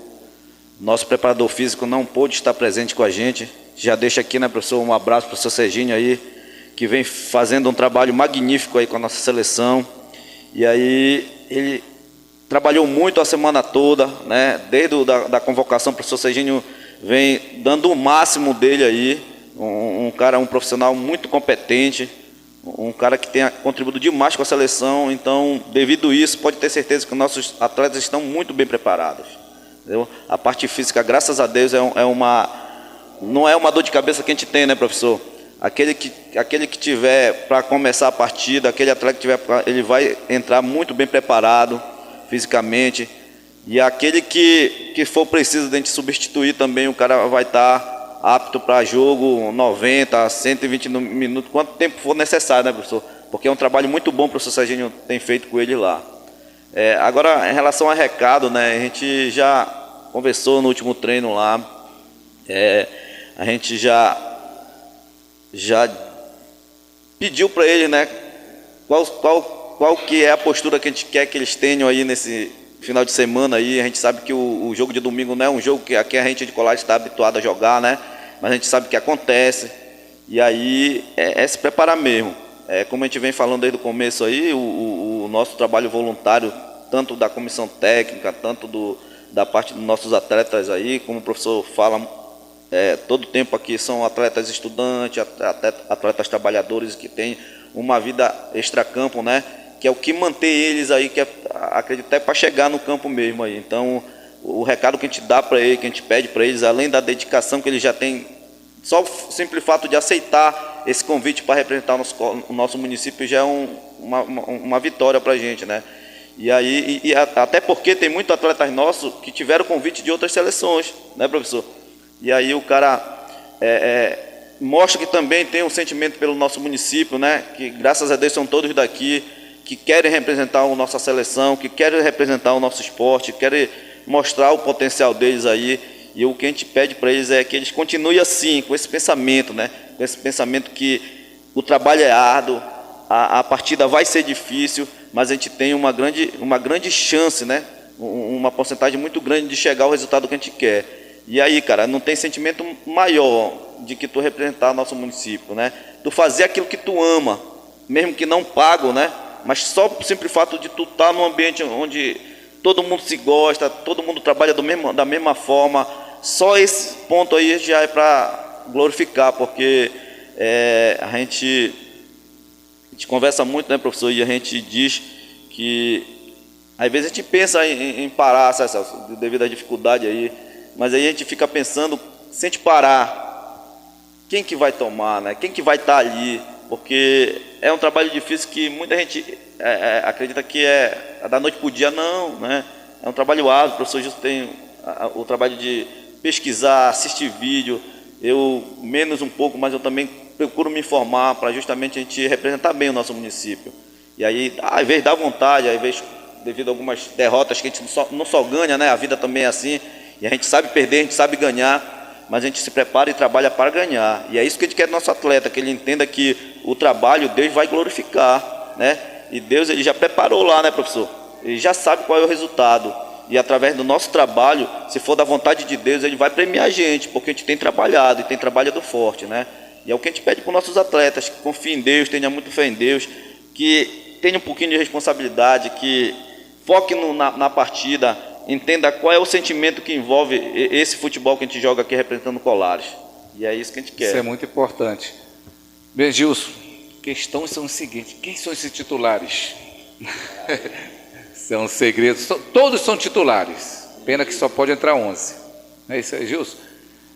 nosso preparador físico, não pôde estar presente com a gente. Já deixa aqui, né, professor, um abraço para o professor Serginho aí, que vem fazendo um trabalho magnífico aí com a nossa seleção. E aí ele trabalhou muito a semana toda, né? Desde da convocação, o professor Serginho vem dando o máximo dele aí, um profissional muito competente, um cara que tem contribuído demais com a seleção. Então, devido a isso, pode ter certeza que nossos atletas estão muito bem preparados, entendeu? A parte física, graças a Deus, não é uma dor de cabeça que a gente tem, né, professor? Aquele que tiver para começar a partida, aquele atleta que tiver, ele vai entrar muito bem preparado fisicamente. E aquele que for preciso de a gente substituir também, o cara vai estar apto para jogo 90, 120 minutos, quanto tempo for necessário, né, professor? Porque é um trabalho muito bom que o professor Serginho tem feito com ele lá. Agora, em relação a recado, né, a gente já conversou no último treino lá, a gente já pediu para ele, né, qual que é a postura que a gente quer que eles tenham aí nesse final de semana aí. A gente sabe que o jogo de domingo não é um jogo que aqui a gente de Colares está habituado a jogar, né, mas a gente sabe que acontece, e aí é se preparar mesmo. Como a gente vem falando desde o começo aí, o nosso trabalho voluntário, tanto da comissão técnica, tanto da parte dos nossos atletas aí, como o professor fala, todo tempo aqui são atletas estudantes, atletas trabalhadores que têm uma vida extracampo, né? Que é o que mantém eles aí, que acredito até para chegar no campo mesmo aí. Então, o recado que a gente dá para eles, que a gente pede para eles, além da dedicação que eles já têm, só o simples fato de aceitar esse convite para representar o nosso município já é uma vitória para a gente, né? E aí, até porque tem muitos atletas nossos que tiveram convite de outras seleções, né, professor? E aí o cara mostra que também tem um sentimento pelo nosso município, né? Que graças a Deus são todos daqui, que querem representar a nossa seleção, que querem representar o nosso esporte, querem mostrar o potencial deles aí. E o que a gente pede para eles é que eles continuem assim, com esse pensamento, né? Com esse pensamento que o trabalho é árduo, a partida vai ser difícil, mas a gente tem uma grande chance, né? Uma porcentagem muito grande de chegar ao resultado que a gente quer. E aí, cara, não tem sentimento maior de que tu representar nosso município, né? Tu fazer aquilo que tu ama, mesmo que não pago, né? Mas só o simples fato de tu estar num ambiente onde todo mundo se gosta, todo mundo trabalha da mesma forma, só esse ponto aí já é para glorificar, porque a gente conversa muito, né, professor? E a gente diz que às vezes a gente pensa em parar, devido à dificuldade aí, mas aí a gente fica pensando, se a gente parar, quem que vai tomar, né? Quem que vai estar ali? Porque é um trabalho difícil que muita gente acredita que é da noite para o dia, não, né? É um trabalho árduo. O professor Gilson tem o trabalho de pesquisar, assistir vídeo, eu menos um pouco, mas eu também procuro me informar para justamente a gente representar bem o nosso município. E aí, às vezes dá vontade, às vezes devido a algumas derrotas que a gente não só ganha, né? A vida também é assim. E a gente sabe perder, a gente sabe ganhar, mas a gente se prepara e trabalha para ganhar. E é isso que a gente quer do nosso atleta, que ele entenda que o trabalho Deus vai glorificar, né? E Deus, ele já preparou lá, né, professor? Ele já sabe qual é o resultado. E através do nosso trabalho, se for da vontade de Deus, ele vai premiar a gente, porque a gente tem trabalhado e tem trabalhado forte, né? E é o que a gente pede para os nossos atletas, que confiem em Deus, tenham muito fé em Deus, que tenham um pouquinho de responsabilidade, que foquem na partida, entenda qual é o sentimento que envolve esse futebol que a gente joga aqui representando Colares. E é isso que a gente quer. Isso é muito importante. Bem, Gilson, questões são os seguintes: quem são esses titulares? São segredos. Todos são titulares. Pena que só pode entrar 11. É isso aí, Gilson.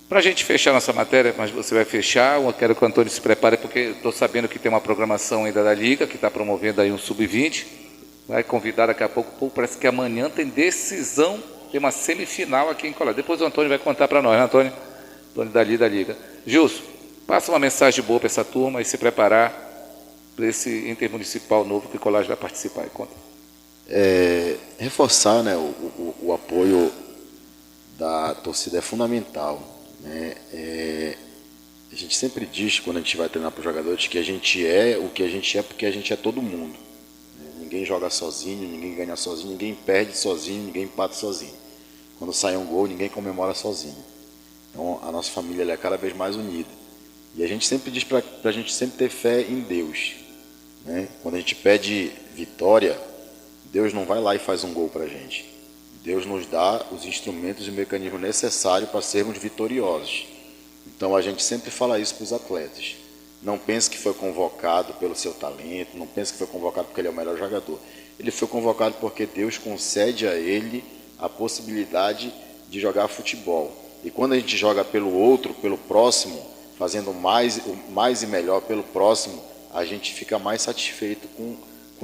Para a gente fechar nossa matéria, mas você vai fechar, eu quero que o Antônio se prepare, porque estou sabendo que tem uma programação ainda da Liga, que está promovendo aí um Sub-20. Vai convidar daqui a pouco. Pô, parece que amanhã tem decisão, tem uma semifinal aqui em Colares. Depois o Antônio vai contar para nós, né, Antônio? Antônio da Liga. Gilson, passa uma mensagem boa para essa turma e se preparar para esse intermunicipal novo que o Colares vai participar. Conta. Reforçar, né, o apoio da torcida é fundamental, né? A gente sempre diz, quando a gente vai treinar para os jogadores, que a gente é o que a gente é porque a gente é todo mundo, né? Ninguém joga sozinho, ninguém ganha sozinho, ninguém perde sozinho, ninguém empata sozinho. Quando sai um gol, ninguém comemora sozinho. Então a nossa família ela é cada vez mais unida. E a gente sempre diz para a gente sempre ter fé em Deus, né? Quando a gente pede vitória, Deus não vai lá e faz um gol para a gente. Deus nos dá os instrumentos e mecanismos necessários para sermos vitoriosos. Então a gente sempre fala isso para os atletas. Não pense que foi convocado pelo seu talento, não pense que foi convocado porque ele é o melhor jogador. Ele foi convocado porque Deus concede a ele a possibilidade de jogar futebol. E quando a gente joga pelo outro, pelo próximo, fazendo mais e melhor pelo próximo, a gente fica mais satisfeito com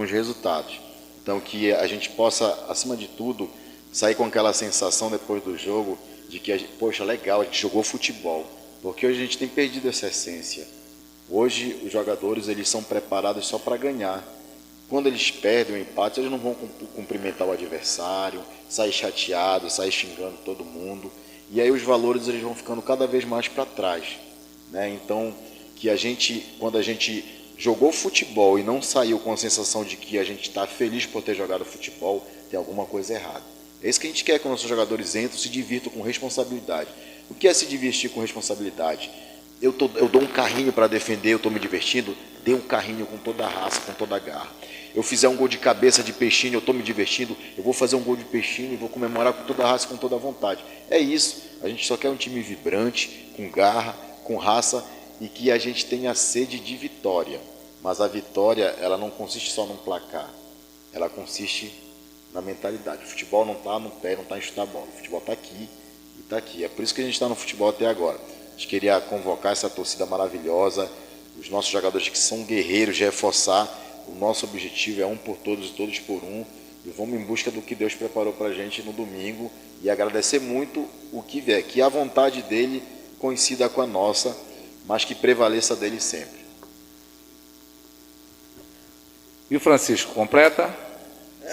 os resultados. Então que a gente possa, acima de tudo, sair com aquela sensação depois do jogo de que, poxa, legal, a gente jogou futebol. Porque hoje a gente tem perdido essa essência. Hoje os jogadores eles são preparados só para ganhar. Quando eles perdem o empate, eles não vão cumprimentar o adversário, sair chateado, sair xingando todo mundo. E aí os valores eles vão ficando cada vez mais para trás, né? Então, que a gente, quando a gente jogou futebol e não saiu com a sensação de que a gente está feliz por ter jogado futebol, tem alguma coisa errada. É isso que a gente quer que os nossos jogadores entrem, se divirtam com responsabilidade. O que é se divertir com responsabilidade? Eu dou um carrinho para defender, eu estou me divertindo, dê um carrinho com toda a raça, com toda a garra. Eu fizer um gol de cabeça de peixinho, eu estou me divertindo, eu vou fazer um gol de peixinho e vou comemorar com toda a raça, com toda a vontade. É isso, a gente só quer um time vibrante, com garra, com raça e que a gente tenha sede de vitória. Mas a vitória, ela não consiste só num placar, ela consiste na mentalidade. O futebol não está no pé, não está em chutar a bola, o futebol está aqui e está aqui. É por isso que a gente está no futebol até agora. A gente queria convocar essa torcida maravilhosa, os nossos jogadores que são guerreiros, reforçar. O nosso objetivo é um por todos e todos por um. E vamos em busca do que Deus preparou para a gente no domingo e agradecer muito o que vier. Que a vontade dele coincida com a nossa, mas que prevaleça dele sempre. E o Francisco, completa?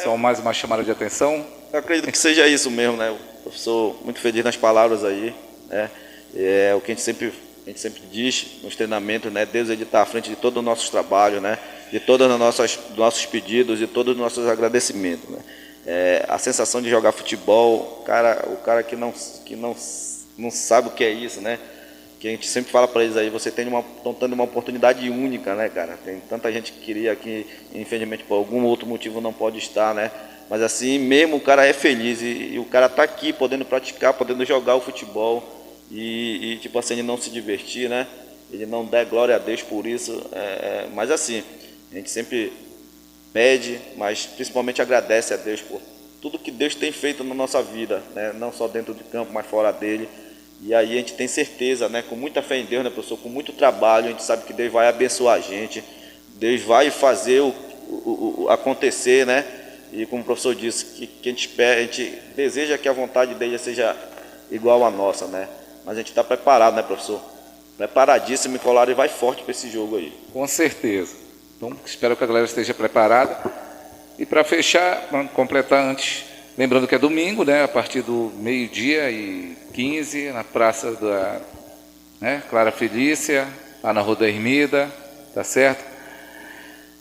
Só mais uma chamada de atenção? Eu acredito que seja isso mesmo, né? Eu sou muito feliz nas palavras aí, né? É o que a gente sempre diz nos treinamentos, né? Deus ele está à frente de todo o nosso trabalho, né? De todos os nossos pedidos, de todos os nossos agradecimentos, né? A sensação de jogar futebol, o cara que não sabe o que é isso, né? Que a gente sempre fala para eles aí, você estão tendo uma oportunidade única, né, cara? Tem tanta gente que queria que, infelizmente, por algum outro motivo não pode estar, né? Mas assim, mesmo o cara é feliz e o cara tá aqui podendo praticar, podendo jogar o futebol e tipo assim, ele não se divertir, né? Ele não der glória a Deus por isso, mas assim, a gente sempre pede, mas principalmente agradece a Deus por tudo que Deus tem feito na nossa vida, né? Não só dentro de campo, mas fora dele. E aí a gente tem certeza, né? Com muita fé em Deus, né, professor? Com muito trabalho, a gente sabe que Deus vai abençoar a gente, Deus vai fazer o acontecer, né? E como o professor disse, que a gente espera, a gente deseja que a vontade dele seja igual à nossa, né? Mas a gente está preparado, né, professor? Preparadíssimo, e Colares vai forte para esse jogo aí. Com certeza. Então, espero que a galera esteja preparada. E para fechar, vamos completar antes, lembrando que é domingo, né, a partir do 12h15, na Praça da Clara Felícia, lá na Rua da Ermida, tá certo?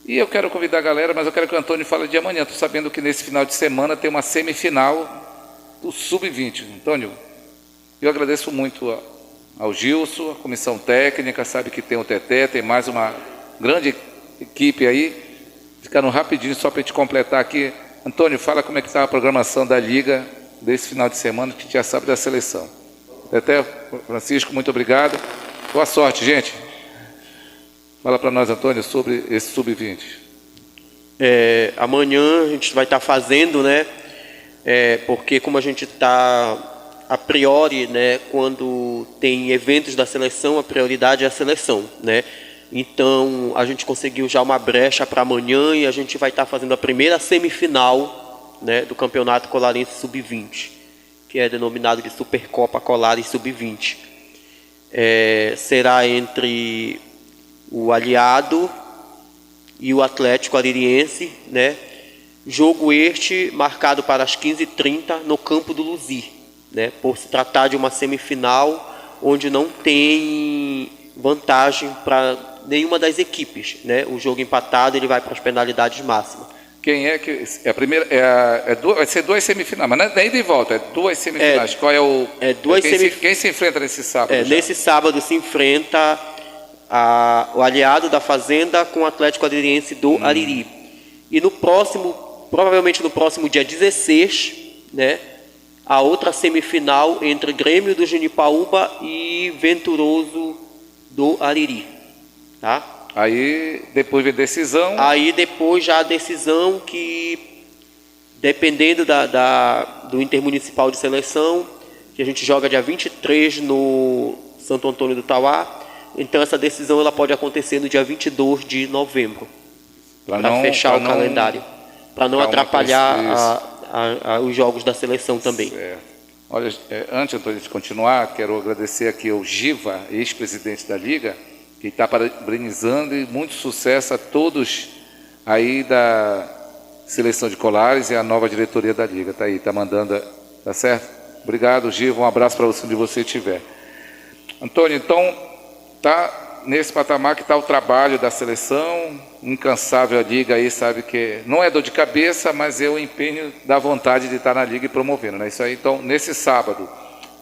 E eu quero convidar a galera, mas eu quero que o Antônio fale de amanhã. Estou sabendo que nesse final de semana tem uma semifinal do Sub-20. Antônio, eu agradeço muito ao Gilson, a comissão técnica, sabe que tem o Teté, tem mais uma grande equipe aí. Ficando rapidinho, só para a gente completar aqui. Antônio, fala como é que está a programação da Liga desse final de semana, que já sabe da seleção. Até, Francisco, muito obrigado. Boa sorte, gente. Fala para nós, Antônio, sobre esse sub-20. Amanhã a gente vai estar fazendo, né? Porque como a gente está a priori, né? Quando tem eventos da seleção, a prioridade é a seleção, né? Então a gente conseguiu já uma brecha para amanhã e a gente vai estar fazendo a primeira semifinal, né? Do Campeonato Colarense Sub-20, que é denominado de Supercopa Colares Sub-20. Será entre o Aliado e o Atlético Aririense, né? Jogo este marcado para as 15h30 no campo do Luzir, né? Por se tratar de uma semifinal onde não tem vantagem para nenhuma das equipes, né? O jogo empatado ele vai para as penalidades máximas. Quem é que é a primeira? Vai ser 2 semifinais, mas não é ida e volta, é 2 semifinais. Qual é o? Quem se enfrenta nesse sábado? Nesse sábado se enfrenta o Aliado da Fazenda com o Atlético Aririense do Ariri. E no próximo, provavelmente no próximo dia 16, né? A outra semifinal entre Grêmio do Junipaúba e Venturoso do Ariri, tá? Aí depois vem decisão. Aí depois já a decisão que, dependendo do Intermunicipal de Seleção, que a gente joga dia 23 no Santo Antônio do Tauá, então essa decisão ela pode acontecer no dia 22 de novembro, para fechar o calendário, para não atrapalhar os jogos da seleção também. Certo. Olha, antes, Antônio, de continuar, quero agradecer aqui ao Giva, ex-presidente da Liga, que está parabenizando e muito sucesso a todos aí da seleção de Colares e a nova diretoria da Liga. Está aí, está mandando, tá certo? Obrigado, Giva, um abraço para você onde você estiver. Antônio, então, está nesse patamar que está o trabalho da seleção, incansável a Liga aí, sabe que não é dor de cabeça, mas é o empenho da vontade de estar na Liga e promovendo, né? Isso aí, então, nesse sábado,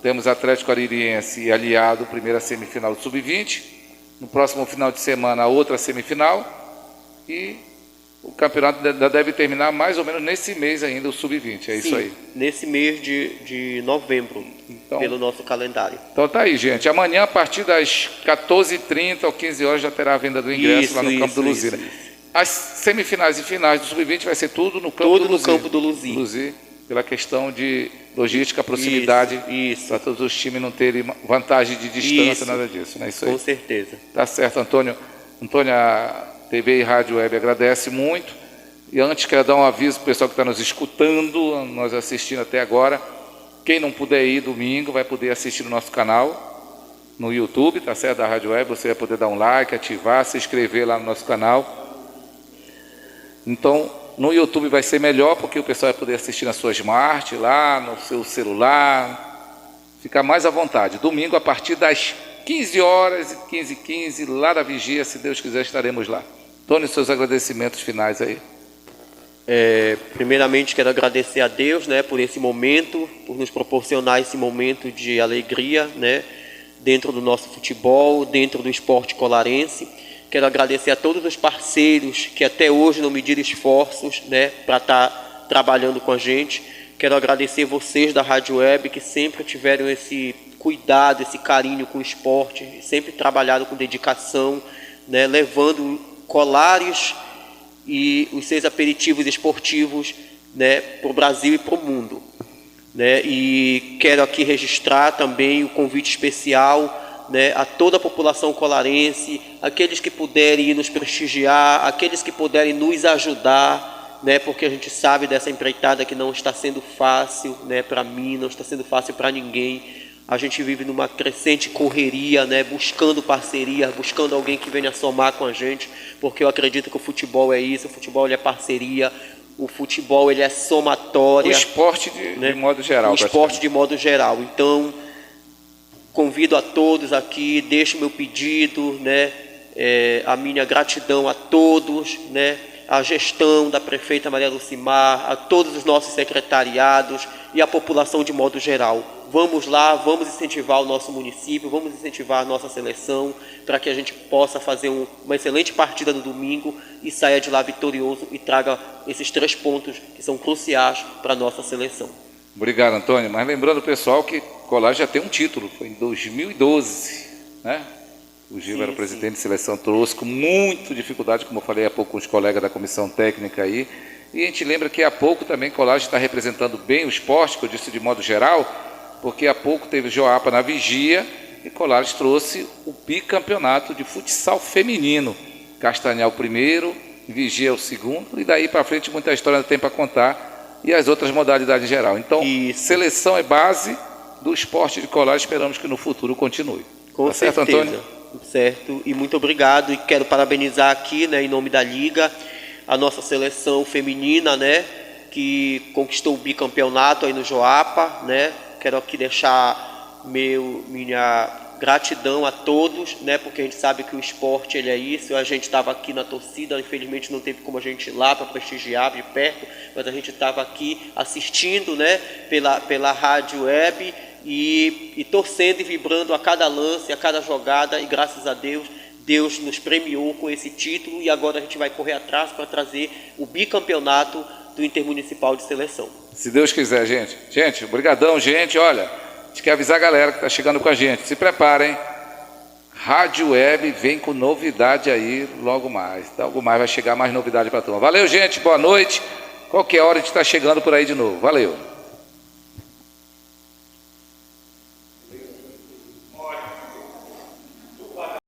temos Atlético Aririense e Aliado, primeira semifinal do Sub-20, no próximo final de semana, a outra semifinal, e o campeonato deve terminar mais ou menos nesse mês ainda, o Sub-20, é isso aí? Nesse mês de novembro, então, pelo nosso calendário. Então tá aí, gente. Amanhã, a partir das 14h30 ou 15 horas, já terá a venda do ingresso lá no campo do Luzir. As semifinais e finais do Sub-20 vai ser tudo no campo do Luzir. Campo do Luzir. Pela questão de logística, proximidade, para todos os times não terem vantagem de distância, nada disso. Né? Isso aí. Com certeza. Tá certo, Antônio. Antônio, a TV e Rádio Web agradece muito. E antes, quero dar um aviso para o pessoal que está nos escutando, nós assistindo até agora. Quem não puder ir domingo, vai poder assistir no nosso canal, no YouTube, tá certo, da Rádio Web. Você vai poder dar um like, ativar, se inscrever lá no nosso canal. Então, no YouTube vai ser melhor, porque o pessoal vai poder assistir na sua Smart, lá no seu celular, ficar mais à vontade. Domingo, a partir das 15 horas, 15h15, lá da Vigia, se Deus quiser, estaremos lá. Antônio, seus agradecimentos finais aí. Primeiramente, quero agradecer a Deus, né, por esse momento, por nos proporcionar esse momento de alegria, né, dentro do nosso futebol, dentro do esporte colarense. Quero agradecer a todos os parceiros que até hoje não mediram esforços, né, para estar trabalhando com a gente. Quero agradecer vocês da Rádio Web que sempre tiveram esse cuidado, esse carinho com o esporte, sempre trabalharam com dedicação, né, levando Colares e os seus aperitivos esportivos, né, para o Brasil e para o mundo. Né? E quero aqui registrar também o convite especial, né, a toda a população colarense, aqueles que puderem ir nos prestigiar, aqueles que puderem nos ajudar, né, porque a gente sabe dessa empreitada que não está sendo fácil, né, para mim, não está sendo fácil para ninguém. A gente vive numa crescente correria, né, buscando parceria, buscando alguém que venha somar com a gente, porque eu acredito que o futebol é isso, o futebol ele é parceria, o futebol ele é somatória. O esporte de modo geral. O esporte de modo geral. Então, convido a todos aqui, deixo o meu pedido, né, a minha gratidão a todos, né, a gestão da prefeita Maria Lucimar, a todos os nossos secretariados e a população de modo geral. Vamos lá, vamos incentivar o nosso município, vamos incentivar a nossa seleção para que a gente possa fazer uma excelente partida no domingo e saia de lá vitorioso e traga esses 3 pontos que são cruciais para a nossa seleção. Obrigado, Antônio. Mas lembrando, pessoal, que Colares já tem um título, foi em 2012, né? O Gil era o presidente de seleção, trouxe com muita dificuldade, como eu falei há pouco com os colegas da comissão técnica aí. E a gente lembra que há pouco também Colares está representando bem o esporte, que eu disse de modo geral, porque há pouco teve Joapa na Vigia e Colares trouxe o bicampeonato de futsal feminino. Castanhal o primeiro, Vigia o segundo, e daí para frente muita história tem para contar, e as outras modalidades em geral. Então, seleção é base do esporte de Colares, esperamos que no futuro continue. Com tá certo, certeza. Antônio? Certo, e muito obrigado, e quero parabenizar aqui, né, em nome da Liga, a nossa seleção feminina, né, que conquistou o bicampeonato aí no Joapa, né. Quero aqui deixar minha gratidão a todos, né, porque a gente sabe que o esporte ele é isso. A gente estava aqui na torcida, infelizmente não teve como a gente ir lá para prestigiar de perto, mas a gente estava aqui assistindo, né, pela rádio web e torcendo e vibrando a cada lance, a cada jogada, e graças a Deus, Deus nos premiou com esse título, e agora a gente vai correr atrás para trazer o bicampeonato do Intermunicipal de Seleção. Se Deus quiser, gente. Gente, obrigadão, gente. Olha, a gente quer avisar a galera que está chegando com a gente. Se preparem. Rádio Web vem com novidade aí logo mais. Logo mais vai chegar mais novidade para a turma. Valeu, gente. Boa noite. Qualquer hora a gente está chegando por aí de novo. Valeu.